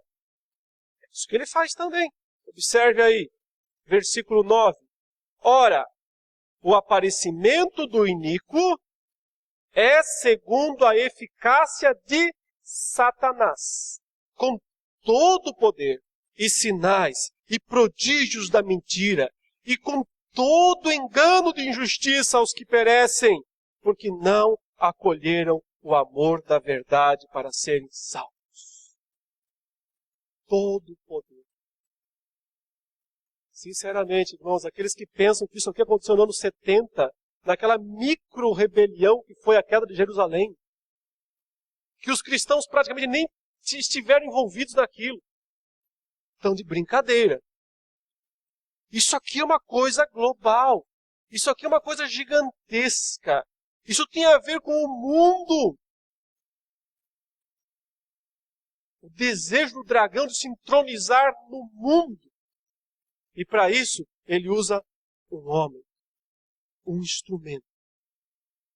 É isso que ele faz também. Observe aí, versículo 9. Ora, o aparecimento do iníquo é segundo a eficácia de Satanás, com todo o poder, e sinais, e prodígios da mentira, e com todo engano de injustiça aos que perecem, porque não acolheram o amor da verdade para serem salvos. Todo o poder. Sinceramente, irmãos, aqueles que pensam que isso aqui aconteceu no ano 70, naquela micro-rebelião que foi a queda de Jerusalém, que os cristãos praticamente nem estiveram envolvidos naquilo, estão de brincadeira. Isso aqui é uma coisa global. Isso aqui é uma coisa gigantesca. Isso tem a ver com o mundo. O desejo do dragão de se entronizar no mundo. E para isso, ele usa um homem, um instrumento.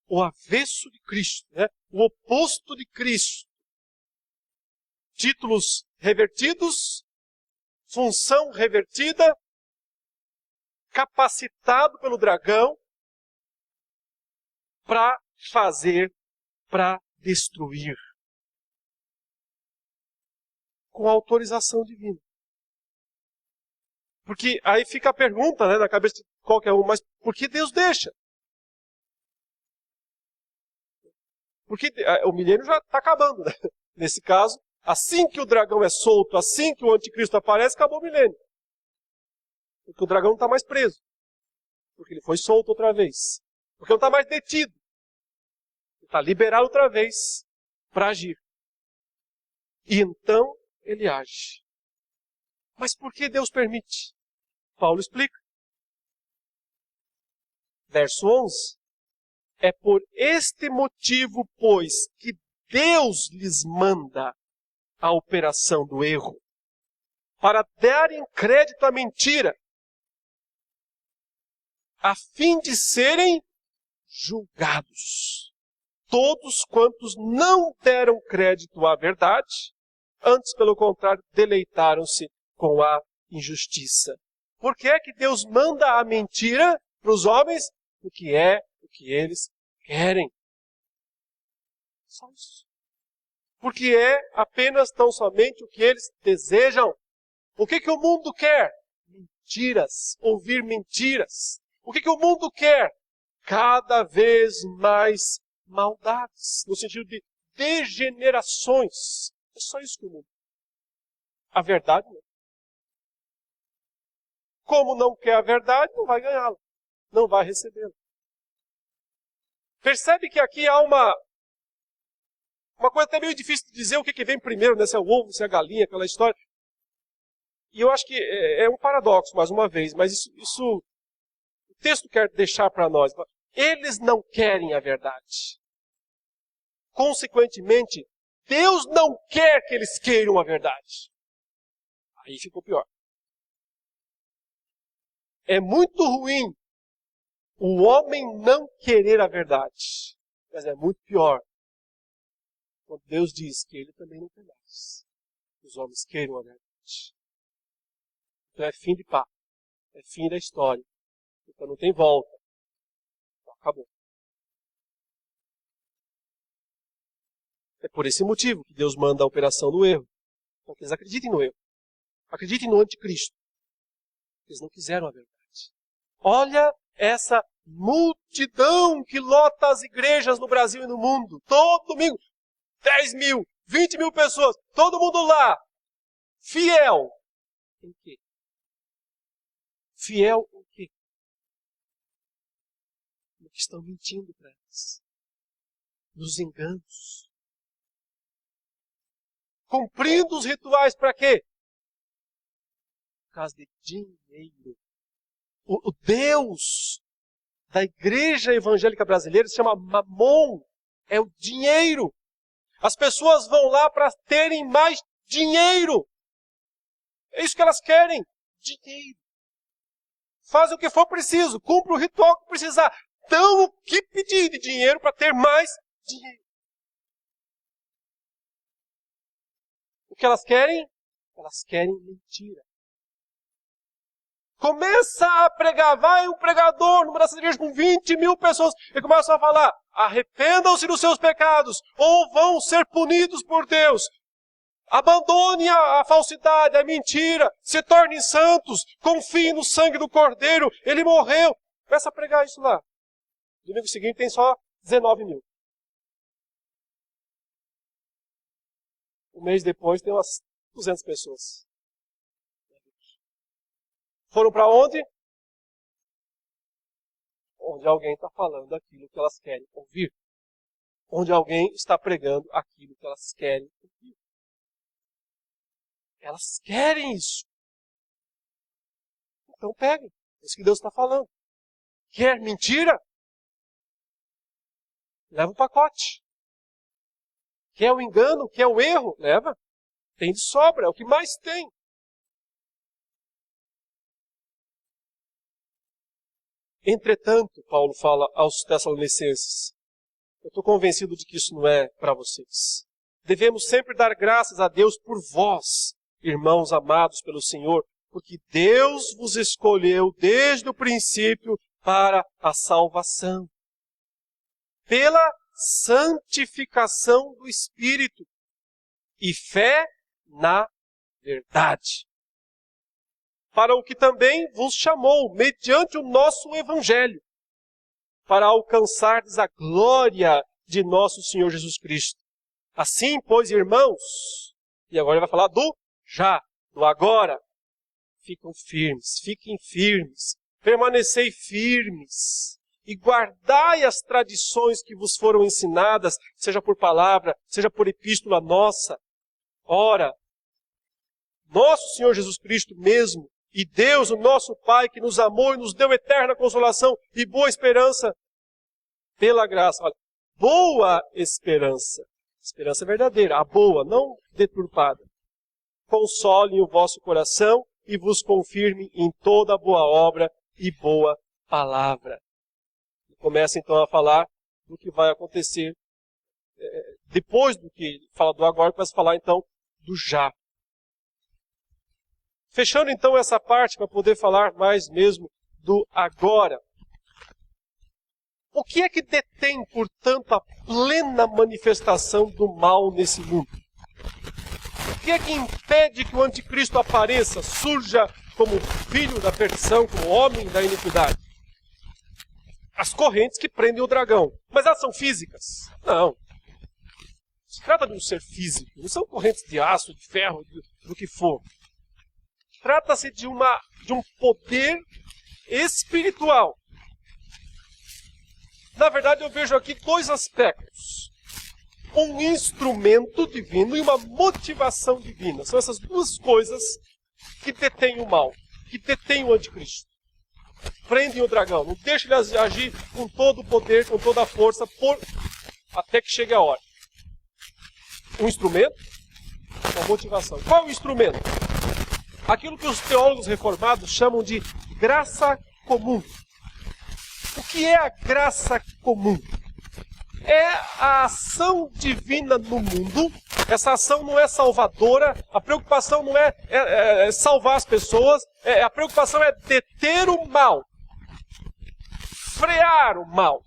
O avesso de Cristo, né? O oposto de Cristo. Títulos revertidos, função revertida, capacitado pelo dragão para fazer, para destruir. Com autorização divina. Porque aí fica a pergunta, né, na cabeça de qualquer um, mas por que Deus deixa? Porque o milênio já está acabando, né? Nesse caso, assim que o dragão é solto, assim que o anticristo aparece, acabou o milênio. Porque o dragão não está mais preso. Porque ele foi solto outra vez. Porque não está mais detido. Ele está liberado outra vez para agir. E então ele age. Mas por que Deus permite? Paulo explica. Verso 11. É por este motivo, pois, que Deus lhes manda a operação do erro, para darem crédito à mentira, a fim de serem julgados. Todos quantos não deram crédito à verdade, antes, pelo contrário, deleitaram-se com a injustiça. Por que é que Deus manda a mentira para os homens? O que eles querem. Só isso. Porque é apenas tão somente o que eles desejam. O que o mundo quer? Mentiras. Ouvir mentiras. O que o mundo quer? Cada vez mais maldades. No sentido de degenerações. É só isso que o mundo quer. A verdade não. Como não quer a verdade, não vai ganhá-la. Não vai recebê-la. Percebe que aqui há uma coisa até meio difícil de dizer o que vem primeiro, né? Se é o ovo, se é a galinha, aquela história. E eu acho que é um paradoxo, mais uma vez, mas isso o texto quer deixar para nós. Eles não querem a verdade. Consequentemente, Deus não quer que eles queiram a verdade. Aí ficou pior. É muito ruim o homem não querer a verdade. Mas é muito pior quando Deus diz que Ele também não quer mais que os homens queiram a verdade. Então é fim de papo. É fim da história. Então não tem volta. Então, acabou. É por esse motivo que Deus manda a operação do erro. Para que eles acreditem no erro. Acreditem no anticristo. Eles não quiseram a verdade. Olha essa multidão que lota as igrejas no Brasil e no mundo. Todo domingo. 10 mil, 20 mil pessoas. Todo mundo lá. Fiel. Em quê? Fiel em quê? No que estão mentindo para eles. Nos enganos. Cumprindo os rituais para quê? Por causa de dinheiro. O Deus da igreja evangélica brasileira se chama Mamon. É o dinheiro. As pessoas vão lá para terem mais dinheiro. É isso que elas querem. Dinheiro. Fazem o que for preciso. Cumpre o ritual que precisar. Dão o que pedir de dinheiro para ter mais dinheiro. O que elas querem? Elas querem mentira. Começa a pregar, vai um pregador numa dessas igrejas com 20 mil pessoas e começa a falar, arrependam-se dos seus pecados ou vão ser punidos por Deus. Abandone a falsidade, a mentira. Se tornem santos. Confiem no sangue do Cordeiro. Ele morreu. Começa a pregar isso lá. Domingo seguinte tem só 19 mil. Um mês depois tem umas 200 pessoas. Foram para onde? Onde alguém está falando aquilo que elas querem ouvir. Onde alguém está pregando aquilo que elas querem ouvir. Elas querem isso. Então peguem. É isso que Deus está falando. Quer mentira? Leva o pacote. Quer o engano? Quer o erro? Leva. Tem de sobra. É o que mais tem. Entretanto, Paulo fala aos Tessalonicenses, eu estou convencido de que isso não é para vocês. Devemos sempre dar graças a Deus por vós, irmãos amados pelo Senhor, porque Deus vos escolheu desde o princípio para a salvação, pela santificação do Espírito e fé na verdade, para o que também vos chamou, mediante o nosso Evangelho, para alcançardes a glória de nosso Senhor Jesus Cristo. Assim, pois, irmãos, e agora ele vai falar do já, do agora, fiquem firmes, permanecei firmes, e guardai as tradições que vos foram ensinadas, seja por palavra, seja por epístola nossa. Ora, nosso Senhor Jesus Cristo mesmo, e Deus, o nosso Pai, que nos amou e nos deu eterna consolação e boa esperança, pela graça. Olha, boa esperança. Esperança verdadeira, a boa, não deturpada. Consolem o vosso coração e vos confirme em toda boa obra e boa palavra. E começa então a falar do que vai acontecer. Depois do que fala do agora, começa a falar então do já. Fechando então essa parte para poder falar mais mesmo do agora. O que é que detém, portanto, a plena manifestação do mal nesse mundo? O que é que impede que o anticristo apareça, surja como filho da perdição, como homem da iniquidade? As correntes que prendem o dragão. Mas elas são físicas? Não. Se trata de um ser físico. Não são correntes de aço, de ferro, do que for. Trata-se de um poder espiritual. Na verdade, eu vejo aqui dois aspectos. Um instrumento divino e uma motivação divina. São essas duas coisas que detêm o mal, que detêm o anticristo. Prendem o dragão, não deixam ele agir com todo o poder, com toda a força, até que chegue a hora. Um instrumento, uma motivação. Qual é o instrumento? Aquilo que os teólogos reformados chamam de graça comum. O que é a graça comum? É a ação divina no mundo. Essa ação não é salvadora. A preocupação não é salvar as pessoas. A preocupação é deter o mal. Frear o mal.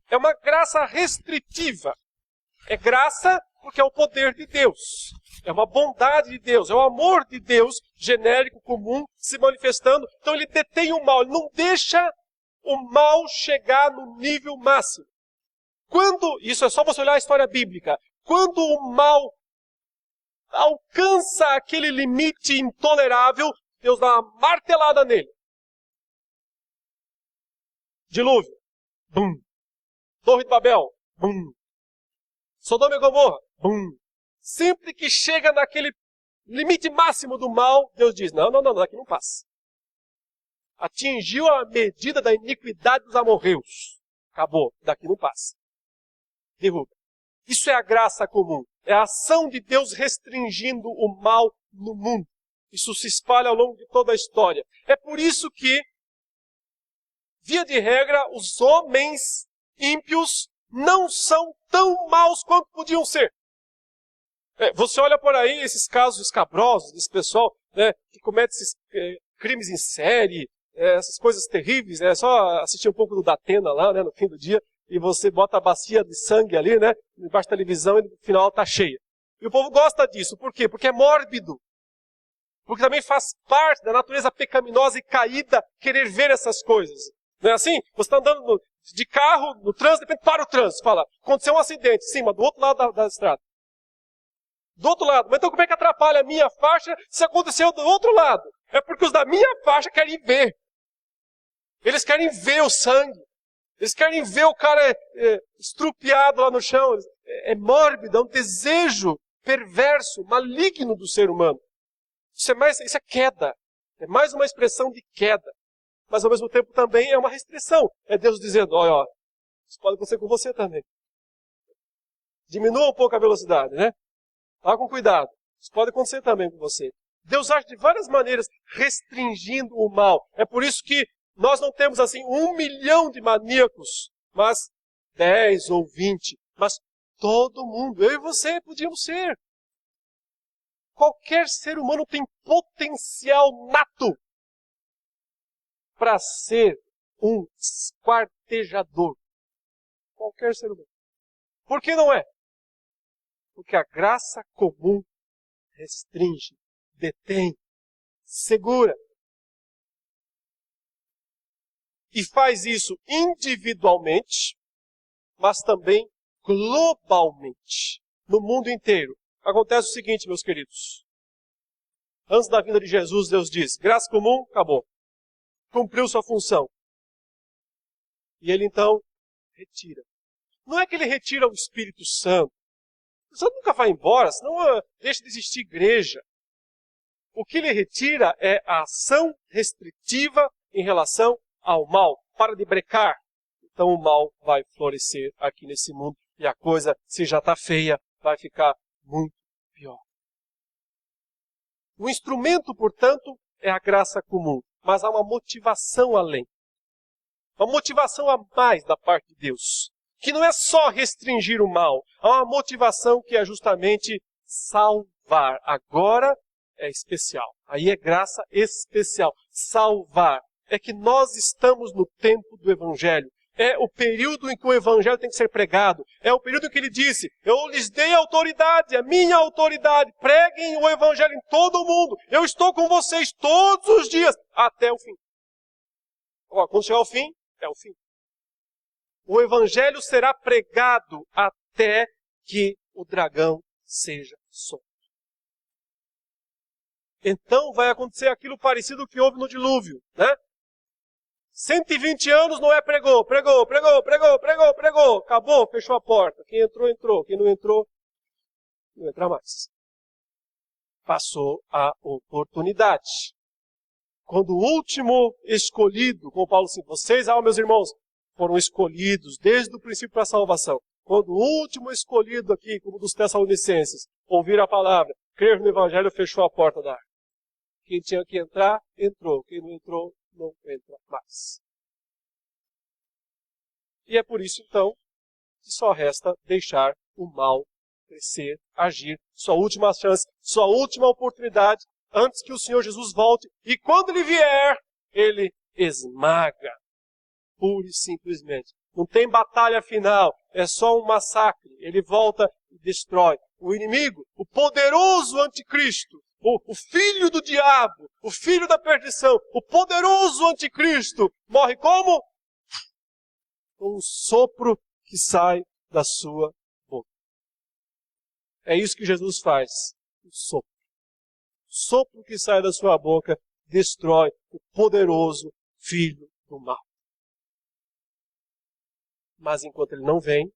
É uma graça restritiva. É graça porque é o poder de Deus. É uma bondade de Deus, é o amor de Deus, genérico, comum, se manifestando. Então ele detém o mal, ele não deixa o mal chegar no nível máximo. Isso é só você olhar a história bíblica, quando o mal alcança aquele limite intolerável, Deus dá uma martelada nele. Dilúvio, bum. Torre de Babel, bum. Sodoma e Gomorra, bum. Sempre que chega naquele limite máximo do mal, Deus diz, não, daqui não passa. Atingiu a medida da iniquidade dos amorreus. Acabou, daqui não passa. Derruba. Isso é a graça comum. É a ação de Deus restringindo o mal no mundo. Isso se espalha ao longo de toda a história. É por isso que, via de regra, os homens ímpios não são tão maus quanto podiam ser. Você olha por aí esses casos escabrosos desse pessoal, né, que comete esses crimes em série, essas coisas terríveis. É só assistir um pouco do Datena lá, né, no fim do dia, e você bota a bacia de sangue ali, né, embaixo da televisão e no final está cheia. E o povo gosta disso. Por quê? Porque é mórbido. Porque também faz parte da natureza pecaminosa e caída querer ver essas coisas. Não é assim? Você está andando de carro no trânsito, de repente para o trânsito. Fala, aconteceu um acidente. Sim, mas do outro lado da estrada. Do outro lado. Mas então como é que atrapalha a minha faixa se aconteceu do outro lado? É porque os da minha faixa querem ver. Eles querem ver o sangue. Eles querem ver o cara estrupiado lá no chão. É mórbido, é um desejo perverso, maligno do ser humano. Isso é queda. É mais uma expressão de queda. Mas ao mesmo tempo também é uma restrição. É Deus dizendo, olha, isso pode acontecer com você também. Diminua um pouco a velocidade, né? Vá com cuidado. Isso pode acontecer também com você. Deus age de várias maneiras restringindo o mal. É por isso que nós não temos assim 1 milhão de maníacos, mas 10 ou 20. Mas todo mundo, eu e você, podíamos ser. Qualquer ser humano tem potencial nato para ser um esquartejador. Qualquer ser humano. Por que não é? Porque a graça comum restringe, detém, segura. E faz isso individualmente, mas também globalmente, no mundo inteiro. Acontece o seguinte, meus queridos. Antes da vinda de Jesus, Deus diz, graça comum, acabou. Cumpriu sua função. E ele então retira. Não é que ele retira o Espírito Santo. O Santo nunca vai embora, senão deixa de existir igreja. O que ele retira é a ação restritiva em relação ao mal. Para de brecar. Então o mal vai florescer aqui nesse mundo. E a coisa, se já está feia, vai ficar muito pior. O instrumento, portanto, é a graça comum. Mas há uma motivação além. Uma motivação a mais da parte de Deus. Que não é só restringir o mal. Há uma motivação que é justamente salvar. Agora é especial. Aí é graça especial. Salvar. É que nós estamos no tempo do Evangelho. É o período em que o Evangelho tem que ser pregado. É o período em que ele disse, eu lhes dei autoridade, a minha autoridade. Preguem o Evangelho em todo o mundo. Eu estou com vocês todos os dias, até o fim. Agora, quando chegar ao fim, é o fim. O Evangelho será pregado até que o dragão seja solto. Então vai acontecer aquilo parecido que houve no dilúvio, né? 120 anos Noé pregou. Acabou, fechou a porta. Quem entrou, entrou. Quem não entrou, não entra mais. Passou a oportunidade. Quando o último escolhido, como Paulo disse, vocês, meus irmãos, foram escolhidos desde o princípio para a salvação. Quando o último escolhido aqui, como dos Tessalonicenses, ouvir a palavra, crer no Evangelho, fechou a porta da arca. Quem tinha que entrar, entrou. Quem não entrou, não entra mais. E é por isso, então, que só resta deixar o mal crescer, agir. Sua última chance, sua última oportunidade, antes que o Senhor Jesus volte. E quando ele vier, ele esmaga. Pura e simplesmente. Não tem batalha final, é só um massacre. Ele volta e destrói. O inimigo, o poderoso anticristo, o filho do diabo, o filho da perdição, o poderoso anticristo, morre como? Com um sopro que sai da sua boca. É isso que Jesus faz. O sopro. O sopro que sai da sua boca destrói o poderoso filho do mal. Mas enquanto ele não vem,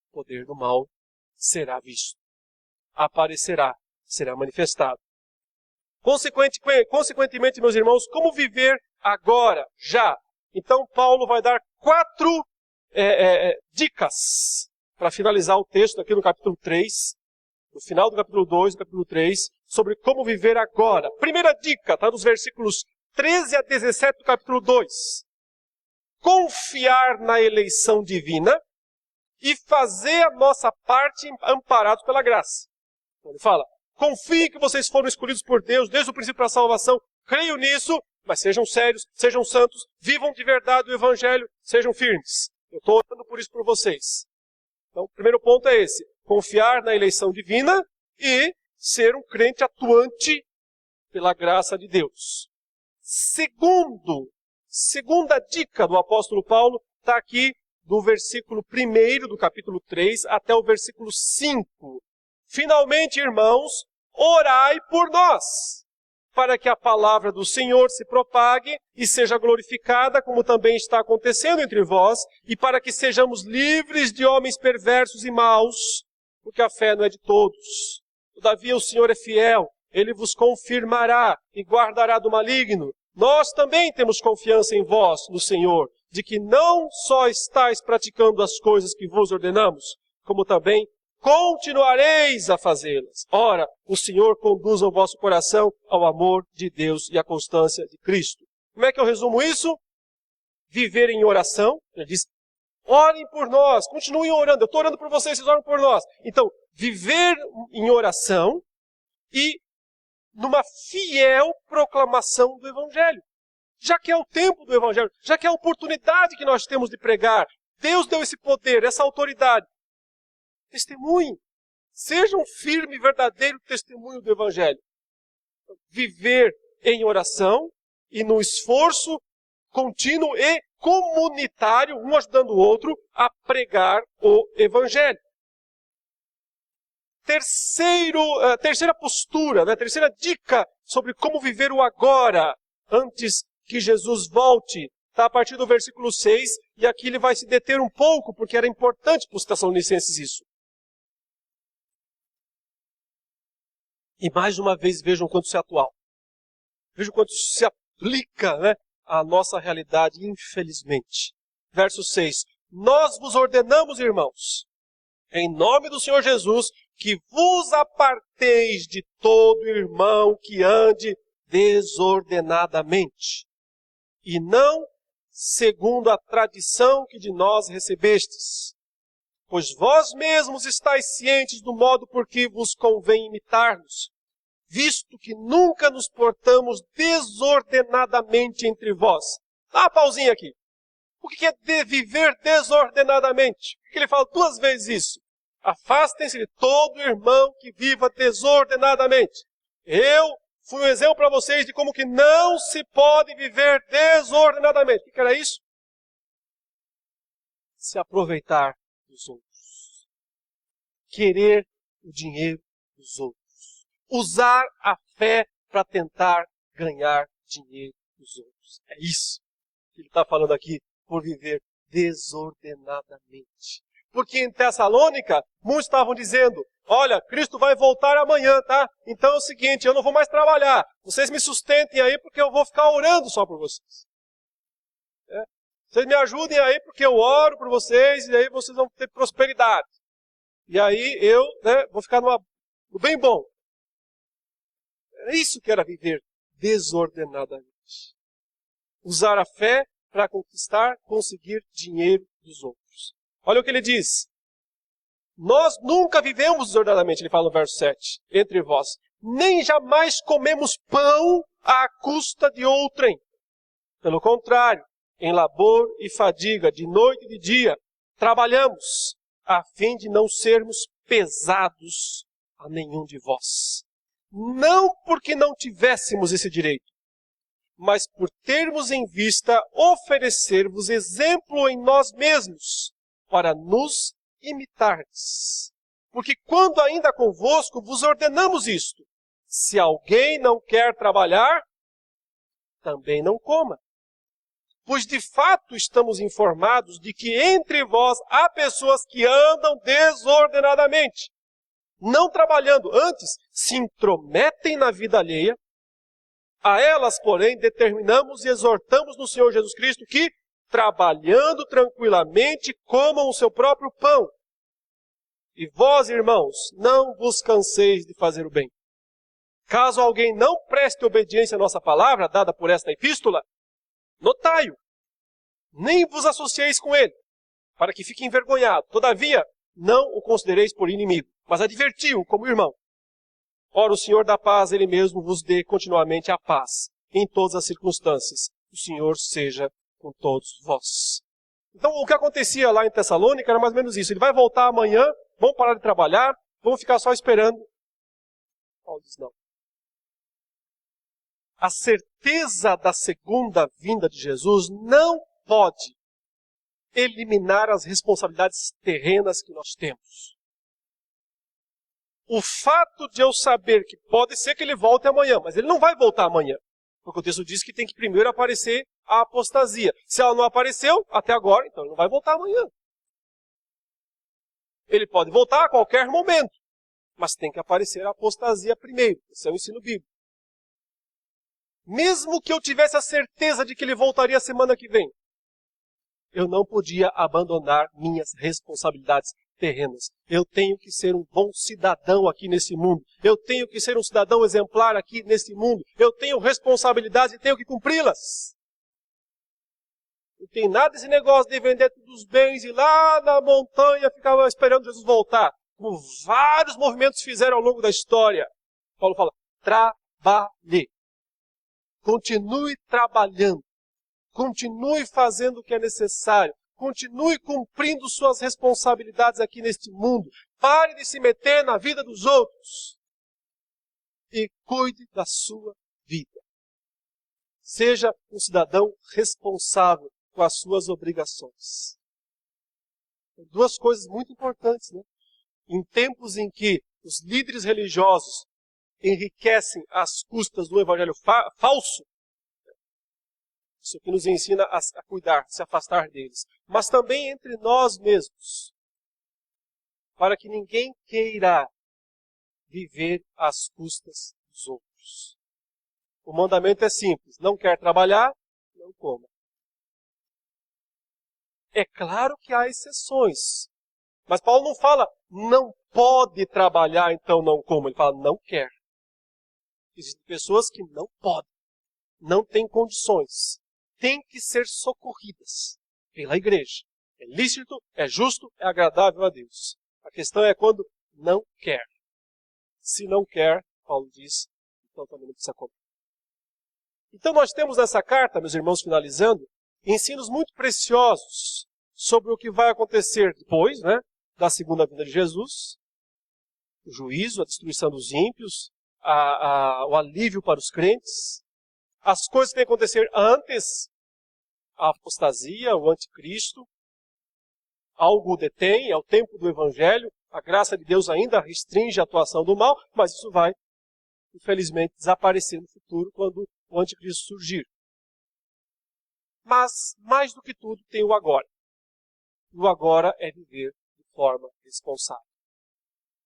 o poder do mal será visto. Aparecerá, será manifestado. Consequentemente, meus irmãos, como viver agora, já? Então Paulo vai dar 4 dicas para finalizar o texto aqui no capítulo 3, no final do capítulo 2, no capítulo 3, sobre como viver agora. Primeira dica, está nos versículos 13 a 17 do capítulo 2. Confiar na eleição divina e fazer a nossa parte amparados pela graça. Então ele fala, confie que vocês foram escolhidos por Deus desde o princípio da salvação, creio nisso, mas sejam sérios, sejam santos, vivam de verdade o Evangelho, sejam firmes. Eu estou orando por isso por vocês. Então, o primeiro ponto é esse. confiar na eleição divina e ser um crente atuante pela graça de Deus. Segunda dica do apóstolo Paulo está aqui do versículo 1 do capítulo 3 até o versículo 5. Finalmente, irmãos, orai por nós, para que a palavra do Senhor se propague e seja glorificada, como também está acontecendo entre vós, e para que sejamos livres de homens perversos e maus, porque a fé não é de todos. Todavia o Senhor é fiel, Ele vos confirmará e guardará do maligno. Nós também temos confiança em vós, no Senhor, de que não só estáis praticando as coisas que vos ordenamos, como também continuareis a fazê-las. Ora, o Senhor conduza o vosso coração ao amor de Deus e à constância de Cristo. Como é que eu resumo isso? Viver em oração. Ele diz, orem por nós, continuem orando. Eu estou orando por vocês, vocês oram por nós. Então, viver em oração e numa fiel proclamação do Evangelho. Já que é o tempo do Evangelho, já que é a oportunidade que nós temos de pregar, Deus deu esse poder, essa autoridade. Testemunhe. Seja um firme e verdadeiro testemunho do Evangelho. Viver em oração e no esforço contínuo e comunitário, um ajudando o outro, a pregar o Evangelho. Terceira postura, terceira dica sobre como viver o agora, antes que Jesus volte, está a partir do versículo 6, e aqui ele vai se deter um pouco, porque era importante para os Tessalonicenses isso. E mais uma vez vejam o quanto isso é atual. Vejam o quanto isso se aplica à nossa realidade, infelizmente. Verso 6. Nós vos ordenamos, irmãos, em nome do Senhor Jesus, que vos aparteis de todo irmão que ande desordenadamente, e não segundo a tradição que de nós recebestes. Pois vós mesmos estáis cientes do modo por que vos convém imitar-nos, visto que nunca nos portamos desordenadamente entre vós. Dá uma pausinha aqui. O que é viver desordenadamente? Por que ele fala duas vezes isso? Afastem-se de todo irmão que viva desordenadamente. Eu fui um exemplo para vocês de como que não se pode viver desordenadamente. O que era isso? Se aproveitar dos outros. Querer o dinheiro dos outros. Usar a fé para tentar ganhar dinheiro dos outros. É isso que ele está falando aqui, por viver desordenadamente. Porque em Tessalônica, muitos estavam dizendo, olha, Cristo vai voltar amanhã, tá? Então é o seguinte, eu não vou mais trabalhar. Vocês me sustentem aí porque eu vou ficar orando só por vocês. Vocês me ajudem aí porque eu oro por vocês e aí vocês vão ter prosperidade. E aí eu vou ficar no bem bom. É isso que era viver desordenadamente. Usar a fé para conseguir dinheiro dos outros. Olha o que ele diz. Nós nunca vivemos desordenadamente, ele fala no verso 7, entre vós. Nem jamais comemos pão à custa de outrem. Pelo contrário, em labor e fadiga, de noite e de dia, trabalhamos, a fim de não sermos pesados a nenhum de vós. Não porque não tivéssemos esse direito, mas por termos em vista oferecer-vos exemplo em nós mesmos, para nos imitardes. Porque quando ainda convosco vos ordenamos isto, se alguém não quer trabalhar, também não coma. Pois de fato estamos informados de que entre vós há pessoas que andam desordenadamente, não trabalhando, antes se intrometem na vida alheia. A elas, porém, determinamos e exortamos no Senhor Jesus Cristo que, trabalhando tranquilamente, comam o seu próprio pão. E vós, irmãos, não vos canseis de fazer o bem. Caso alguém não preste obediência à nossa palavra, dada por esta epístola, notai-o, nem vos associeis com ele, para que fique envergonhado. Todavia, não o considereis por inimigo, mas adverti-o como irmão. Ora, o Senhor da paz, Ele mesmo vos dê continuamente a paz, em todas as circunstâncias. O Senhor seja com todos vós. Então, o que acontecia lá em Tessalônica era mais ou menos isso. Ele vai voltar amanhã, vão parar de trabalhar, vão ficar só esperando. Paulo diz, não. A certeza da segunda vinda de Jesus não pode eliminar as responsabilidades terrenas que nós temos. O fato de eu saber que pode ser que ele volte amanhã, mas ele não vai voltar amanhã. Porque o texto diz que tem que primeiro aparecer a apostasia. Se ela não apareceu até agora, então ele não vai voltar amanhã. Ele pode voltar a qualquer momento, mas tem que aparecer a apostasia primeiro. Esse é o ensino bíblico. Mesmo que eu tivesse a certeza de que ele voltaria semana que vem, eu não podia abandonar minhas responsabilidades terrenas. Eu tenho que ser um bom cidadão aqui nesse mundo. Eu tenho que ser um cidadão exemplar aqui nesse mundo. Eu tenho responsabilidades e tenho que cumpri-las. Não tem nada desse negócio de vender todos os bens e lá na montanha ficar esperando Jesus voltar. Como vários movimentos fizeram ao longo da história. Paulo fala, trabalhe. Continue trabalhando. Continue fazendo o que é necessário. Continue cumprindo suas responsabilidades aqui neste mundo. Pare de se meter na vida dos outros. E cuide da sua vida. Seja um cidadão responsável com as suas obrigações. Duas coisas muito importantes, né? Em tempos em que os líderes religiosos enriquecem às custas do evangelho falso, isso aqui nos ensina a cuidar, se afastar deles. Mas também entre nós mesmos, para que ninguém queira viver às custas dos outros. O mandamento é simples, não quer trabalhar, não coma. É claro que há exceções, mas Paulo não fala, não pode trabalhar, então não coma. Ele fala, não quer. Existem pessoas que não podem, não têm condições. Têm que ser socorridas pela igreja. É lícito, é justo, é agradável a Deus. A questão é quando não quer. Se não quer, Paulo diz, então também não precisa comer. Então nós temos nessa carta, meus irmãos, finalizando, ensinos muito preciosos sobre o que vai acontecer depois, né, da segunda vinda de Jesus, o juízo, a destruição dos ímpios, o alívio para os crentes, as coisas que têm que acontecer antes, a apostasia, o anticristo, algo o detém, é o tempo do evangelho, a graça de Deus ainda restringe a atuação do mal, mas isso vai, infelizmente, desaparecer no futuro quando o anticristo surgir. Mas, mais do que tudo, tem o agora. E o agora é viver de forma responsável.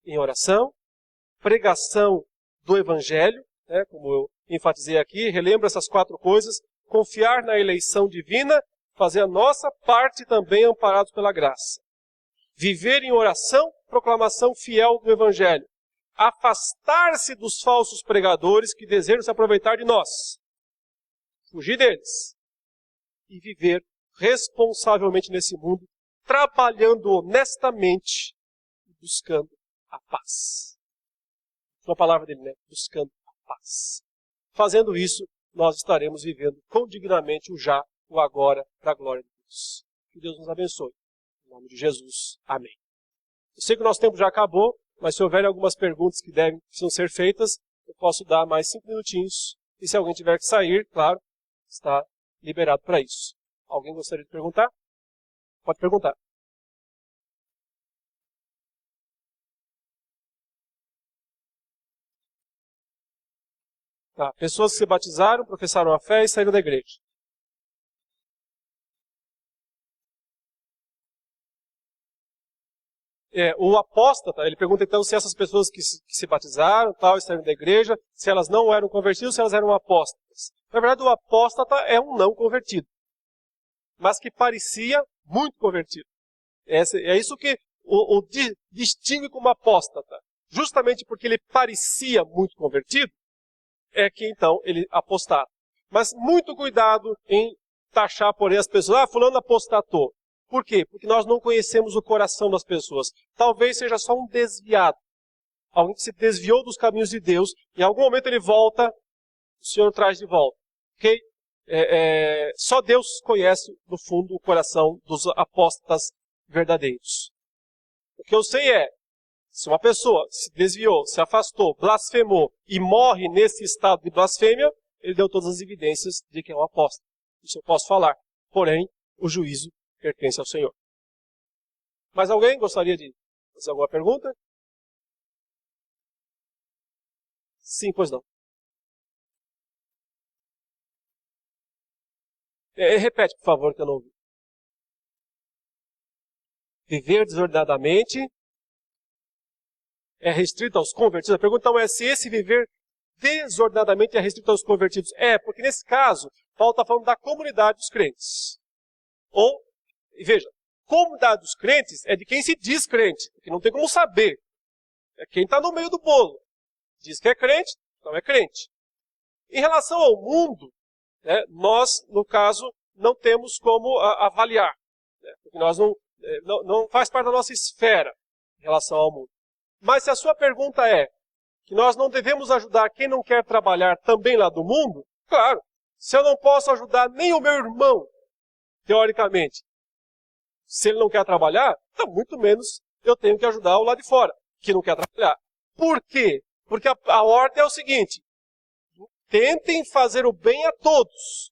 Em oração, pregação do evangelho, né, como eu enfatizei aqui, relembro essas 4 coisas, confiar na eleição divina, fazer a nossa parte também amparados pela graça. Viver em oração, proclamação fiel do evangelho. Afastar-se dos falsos pregadores que desejam se aproveitar de nós. Fugir deles. E viver responsavelmente nesse mundo, trabalhando honestamente e buscando a paz. Uma palavra dele, né? Buscando a paz. Fazendo isso, nós estaremos vivendo condignamente o já, o agora, para a glória de Deus. Que Deus nos abençoe. Em nome de Jesus. Amém. Eu sei que o nosso tempo já acabou, mas se houver algumas perguntas que precisam ser feitas, eu posso dar mais 5 minutinhos. E se alguém tiver que sair, claro, está liberado para isso. Alguém gostaria de perguntar? Pode perguntar. Tá. Pessoas que se batizaram, professaram a fé e saíram da igreja. O apóstata, ele pergunta então se essas pessoas que se batizaram tal, e saíram da igreja, se elas não eram convertidas, se elas eram apóstatas. Na verdade, o apóstata é um não convertido, mas que parecia muito convertido. É isso que o distingue como apóstata. Justamente porque ele parecia muito convertido, é que então ele apostata. Mas muito cuidado em taxar, porém, as pessoas, fulano apostatou. Por quê? Porque nós não conhecemos o coração das pessoas. Talvez seja só um desviado. Alguém que se desviou dos caminhos de Deus, em algum momento ele volta, o Senhor traz de volta. Ok? só Deus conhece, no fundo, o coração dos apóstatas verdadeiros. O que eu sei é, se uma pessoa se desviou, se afastou, blasfemou e morre nesse estado de blasfêmia, ele deu todas as evidências de que é um apóstolo. Isso eu posso falar. Porém, o juízo pertence ao Senhor. Mas alguém gostaria de fazer alguma pergunta? Sim, pois não. Repete, por favor, que eu não ouvi. Viver desordenadamente é restrito aos convertidos? A pergunta então é se esse viver desordenadamente é restrito aos convertidos. Porque nesse caso, Paulo está falando da comunidade dos crentes. Veja, comunidade dos crentes é de quem se diz crente, porque não tem como saber. É quem está no meio do bolo. Diz que é crente, não é crente. Em relação ao mundo, nós, no caso, não temos como avaliar. Porque nós não faz parte da nossa esfera em relação ao mundo. Mas se a sua pergunta é que nós não devemos ajudar quem não quer trabalhar também lá do mundo, claro, se eu não posso ajudar nem o meu irmão, teoricamente, se ele não quer trabalhar, então muito menos eu tenho que ajudar o lá de fora, que não quer trabalhar. Por quê? Porque a ordem é o seguinte: tentem fazer o bem a todos,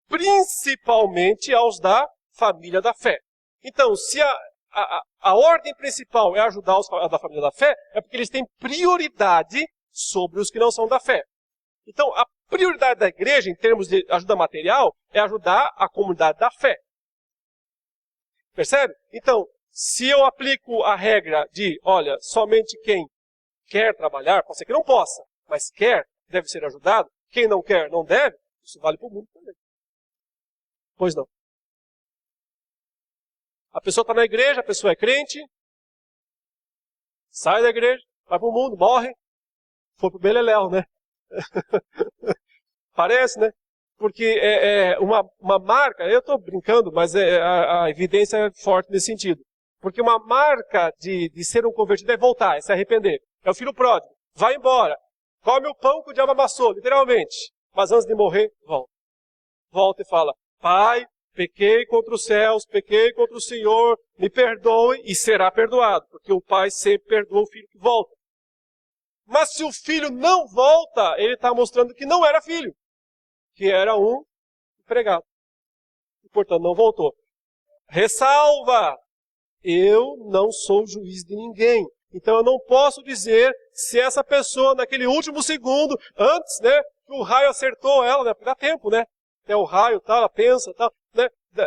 principalmente aos da família da fé. Então, se a ordem principal é ajudar os da família da fé, é porque eles têm prioridade sobre os que não são da fé. Então, a prioridade da igreja, em termos de ajuda material, é ajudar a comunidade da fé. Percebe? Então, se eu aplico a regra de, olha, somente quem quer trabalhar, pode ser que não possa, mas quer, deve ser ajudado, quem não quer, não deve, isso vale para o mundo também. Pois não. A pessoa está na igreja, a pessoa é crente, sai da igreja, vai para o mundo, morre, foi para o beleléu, né? Parece, né? Porque uma marca, eu estou brincando, mas a evidência é forte nesse sentido. Porque uma marca de ser um convertido é voltar, é se arrepender. É o filho pródigo, vai embora, come o pão que o diabo amassou, literalmente. Mas antes de morrer, volta. Volta e fala, Pai, pequei contra os céus, pequei contra o Senhor, me perdoe, e será perdoado. Porque o pai sempre perdoa o filho que volta. Mas se o filho não volta, ele está mostrando que não era filho. Que era um empregado. E, portanto, não voltou. Ressalva! Eu não sou juiz de ninguém. Então eu não posso dizer se essa pessoa, naquele último segundo, antes, que o raio acertou ela, porque dá tempo, Até o raio, tal, ela pensa, tal,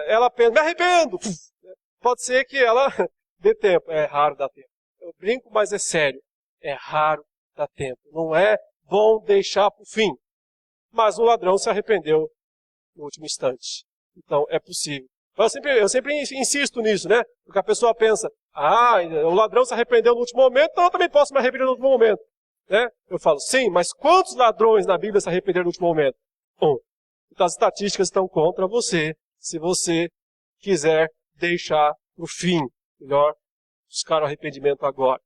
ela pensa, me arrependo! Pode ser que ela dê tempo. É raro dar tempo. Eu brinco, mas é sério. É raro dar tempo. Não é bom deixar para o fim. Mas o ladrão se arrependeu no último instante. Então, é possível. Eu sempre insisto nisso, Porque a pessoa pensa, o ladrão se arrependeu no último momento, então eu também posso me arrepender no último momento. Eu falo, sim, mas quantos ladrões na Bíblia se arrependeram no último momento? Então as estatísticas estão contra você, se você quiser deixar para o fim. Melhor buscar o arrependimento agora.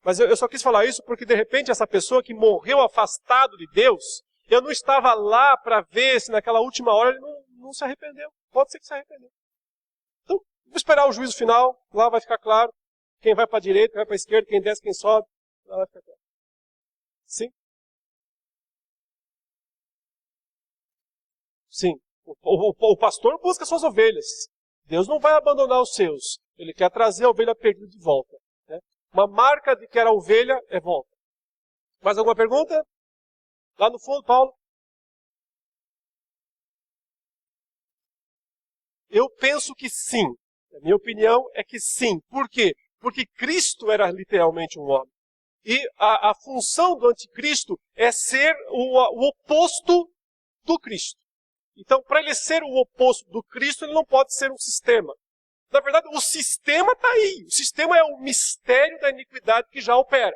Mas eu só quis falar isso porque, de repente, essa pessoa que morreu afastado de Deus, eu não estava lá para ver se naquela última hora ele não se arrependeu. Pode ser que se arrependeu. Então, vou esperar o juízo final, lá vai ficar claro. Quem vai para a direita, quem vai para a esquerda, quem desce, quem sobe, lá vai ficar claro. Sim? Sim. O pastor busca suas ovelhas. Deus não vai abandonar os seus. Ele quer trazer a ovelha perdida de volta. Uma marca de que era ovelha é volta. Mais alguma pergunta? Lá no fundo, Paulo? Eu penso que sim. A minha opinião é que sim. Por quê? Porque Cristo era literalmente um homem. E a função do anticristo é ser o oposto do Cristo. Então, para ele ser o oposto do Cristo, ele não pode ser um sistema. Na verdade, o sistema está aí. O sistema é o mistério da iniquidade que já opera.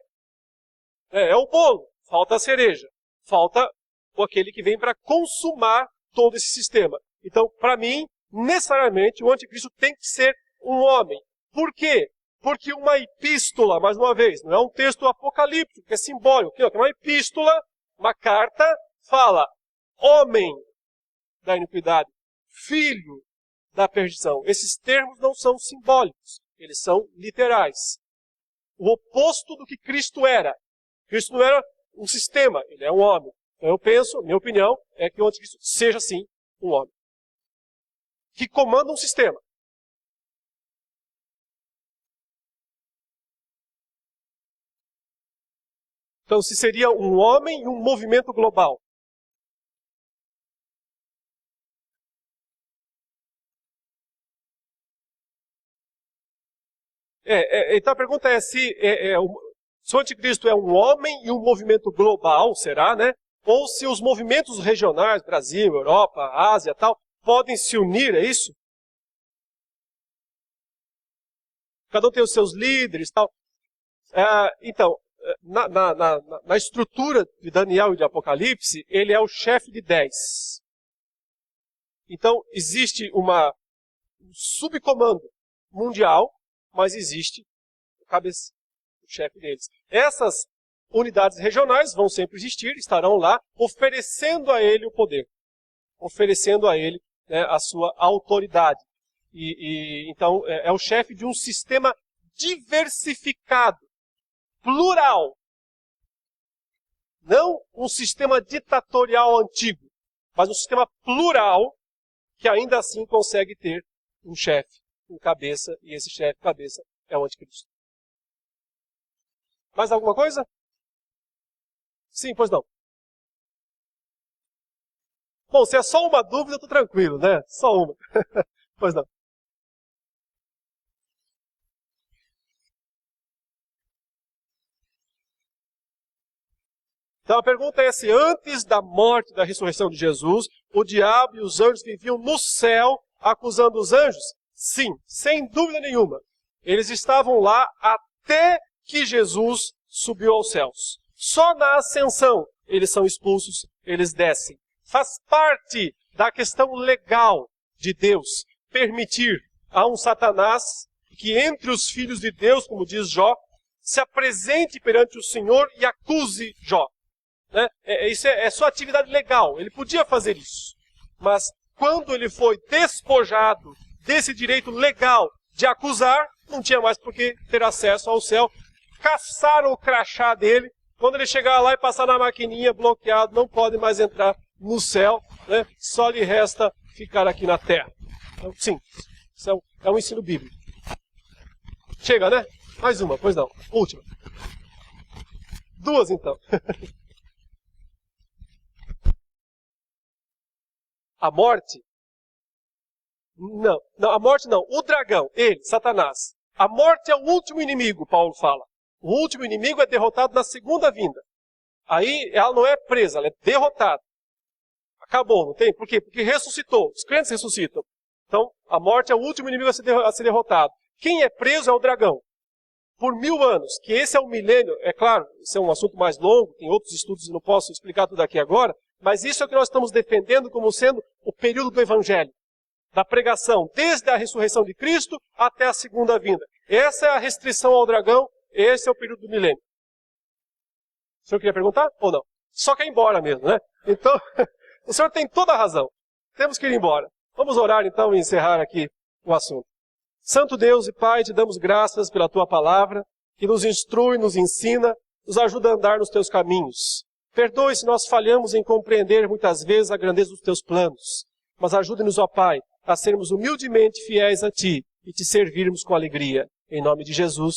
É o bolo. Falta a cereja. Falta aquele que vem para consumar todo esse sistema. Então, para mim, necessariamente, o anticristo tem que ser um homem. Por quê? Porque uma epístola, mais uma vez, não é um texto apocalíptico, que é simbólico. Uma epístola, uma carta, fala, homem, da iniquidade, filho da perdição. Esses termos não são simbólicos, eles são literais. O oposto do que Cristo era. Cristo não era um sistema, ele é um homem. Então eu penso, minha opinião, é que o anticristo seja sim um homem. Que comanda um sistema. Então se seria um homem e um movimento global. Então a pergunta é se o anticristo é um homem e um movimento global, será, né? Ou se os movimentos regionais, Brasil, Europa, Ásia, tal, podem se unir, é isso? Cada um tem os seus líderes, tal. Então, na estrutura de Daniel e de Apocalipse, ele é o chefe de 10. Então, existe um subcomando mundial, mas existe o chefe deles. Essas unidades regionais vão sempre existir, estarão lá, oferecendo a ele o poder, oferecendo a ele, né, a sua autoridade. Então, é o chefe de um sistema diversificado, plural. Não um sistema ditatorial antigo, mas um sistema plural que ainda assim consegue ter um chefe, um cabeça, e esse chefe, cabeça, é o anticristo. Mais alguma coisa? Sim, pois não. Bom, se é só uma dúvida, eu estou tranquilo, né? Só uma. Pois não. Então a pergunta é se antes da morte e da ressurreição de Jesus, o diabo e os anjos viviam no céu acusando os anjos? Sim, sem dúvida nenhuma. Eles estavam lá até que Jesus subiu aos céus. Só na ascensão eles são expulsos, eles descem. Faz parte da questão legal de Deus permitir a um Satanás que entre os filhos de Deus, como diz Jó, se apresente perante o Senhor e acuse Jó. Né? Isso é sua atividade legal, ele podia fazer isso. Mas quando ele foi despojado desse direito legal de acusar, não tinha mais por que ter acesso ao céu. Caçaram o crachá dele. Quando ele chegar lá e passar na maquininha, bloqueado, não pode mais entrar no céu. Né? Só lhe resta ficar aqui na terra. Então, sim, isso é um ensino bíblico. Chega, né? Mais uma, pois não. Última. Duas, então. A morte? Não, a morte não. O dragão, ele, Satanás. A morte é o último inimigo, Paulo fala. O último inimigo é derrotado na segunda vinda. Aí ela não é presa, ela é derrotada. Acabou, não tem? Por quê? Porque ressuscitou. Os crentes ressuscitam. Então, a morte é o último inimigo a ser derrotado. Quem é preso é o dragão. Por 1000 anos, que esse é o milênio, é claro, isso é um assunto mais longo, tem outros estudos e não posso explicar tudo aqui agora, mas isso é o que nós estamos defendendo como sendo o período do Evangelho, da pregação, desde a ressurreição de Cristo até a segunda vinda. Essa é a restrição ao dragão, esse é o período do milênio. O senhor queria perguntar ou não? Só quer ir embora mesmo, né? Então, o senhor tem toda a razão. Temos que ir embora. Vamos orar então e encerrar aqui o assunto. Santo Deus e Pai, te damos graças pela tua palavra, que nos instrui, nos ensina, nos ajuda a andar nos teus caminhos. Perdoe se nós falhamos em compreender muitas vezes a grandeza dos teus planos, mas ajude-nos, ó Pai, a sermos humildemente fiéis a ti e te servirmos com alegria. Em nome de Jesus.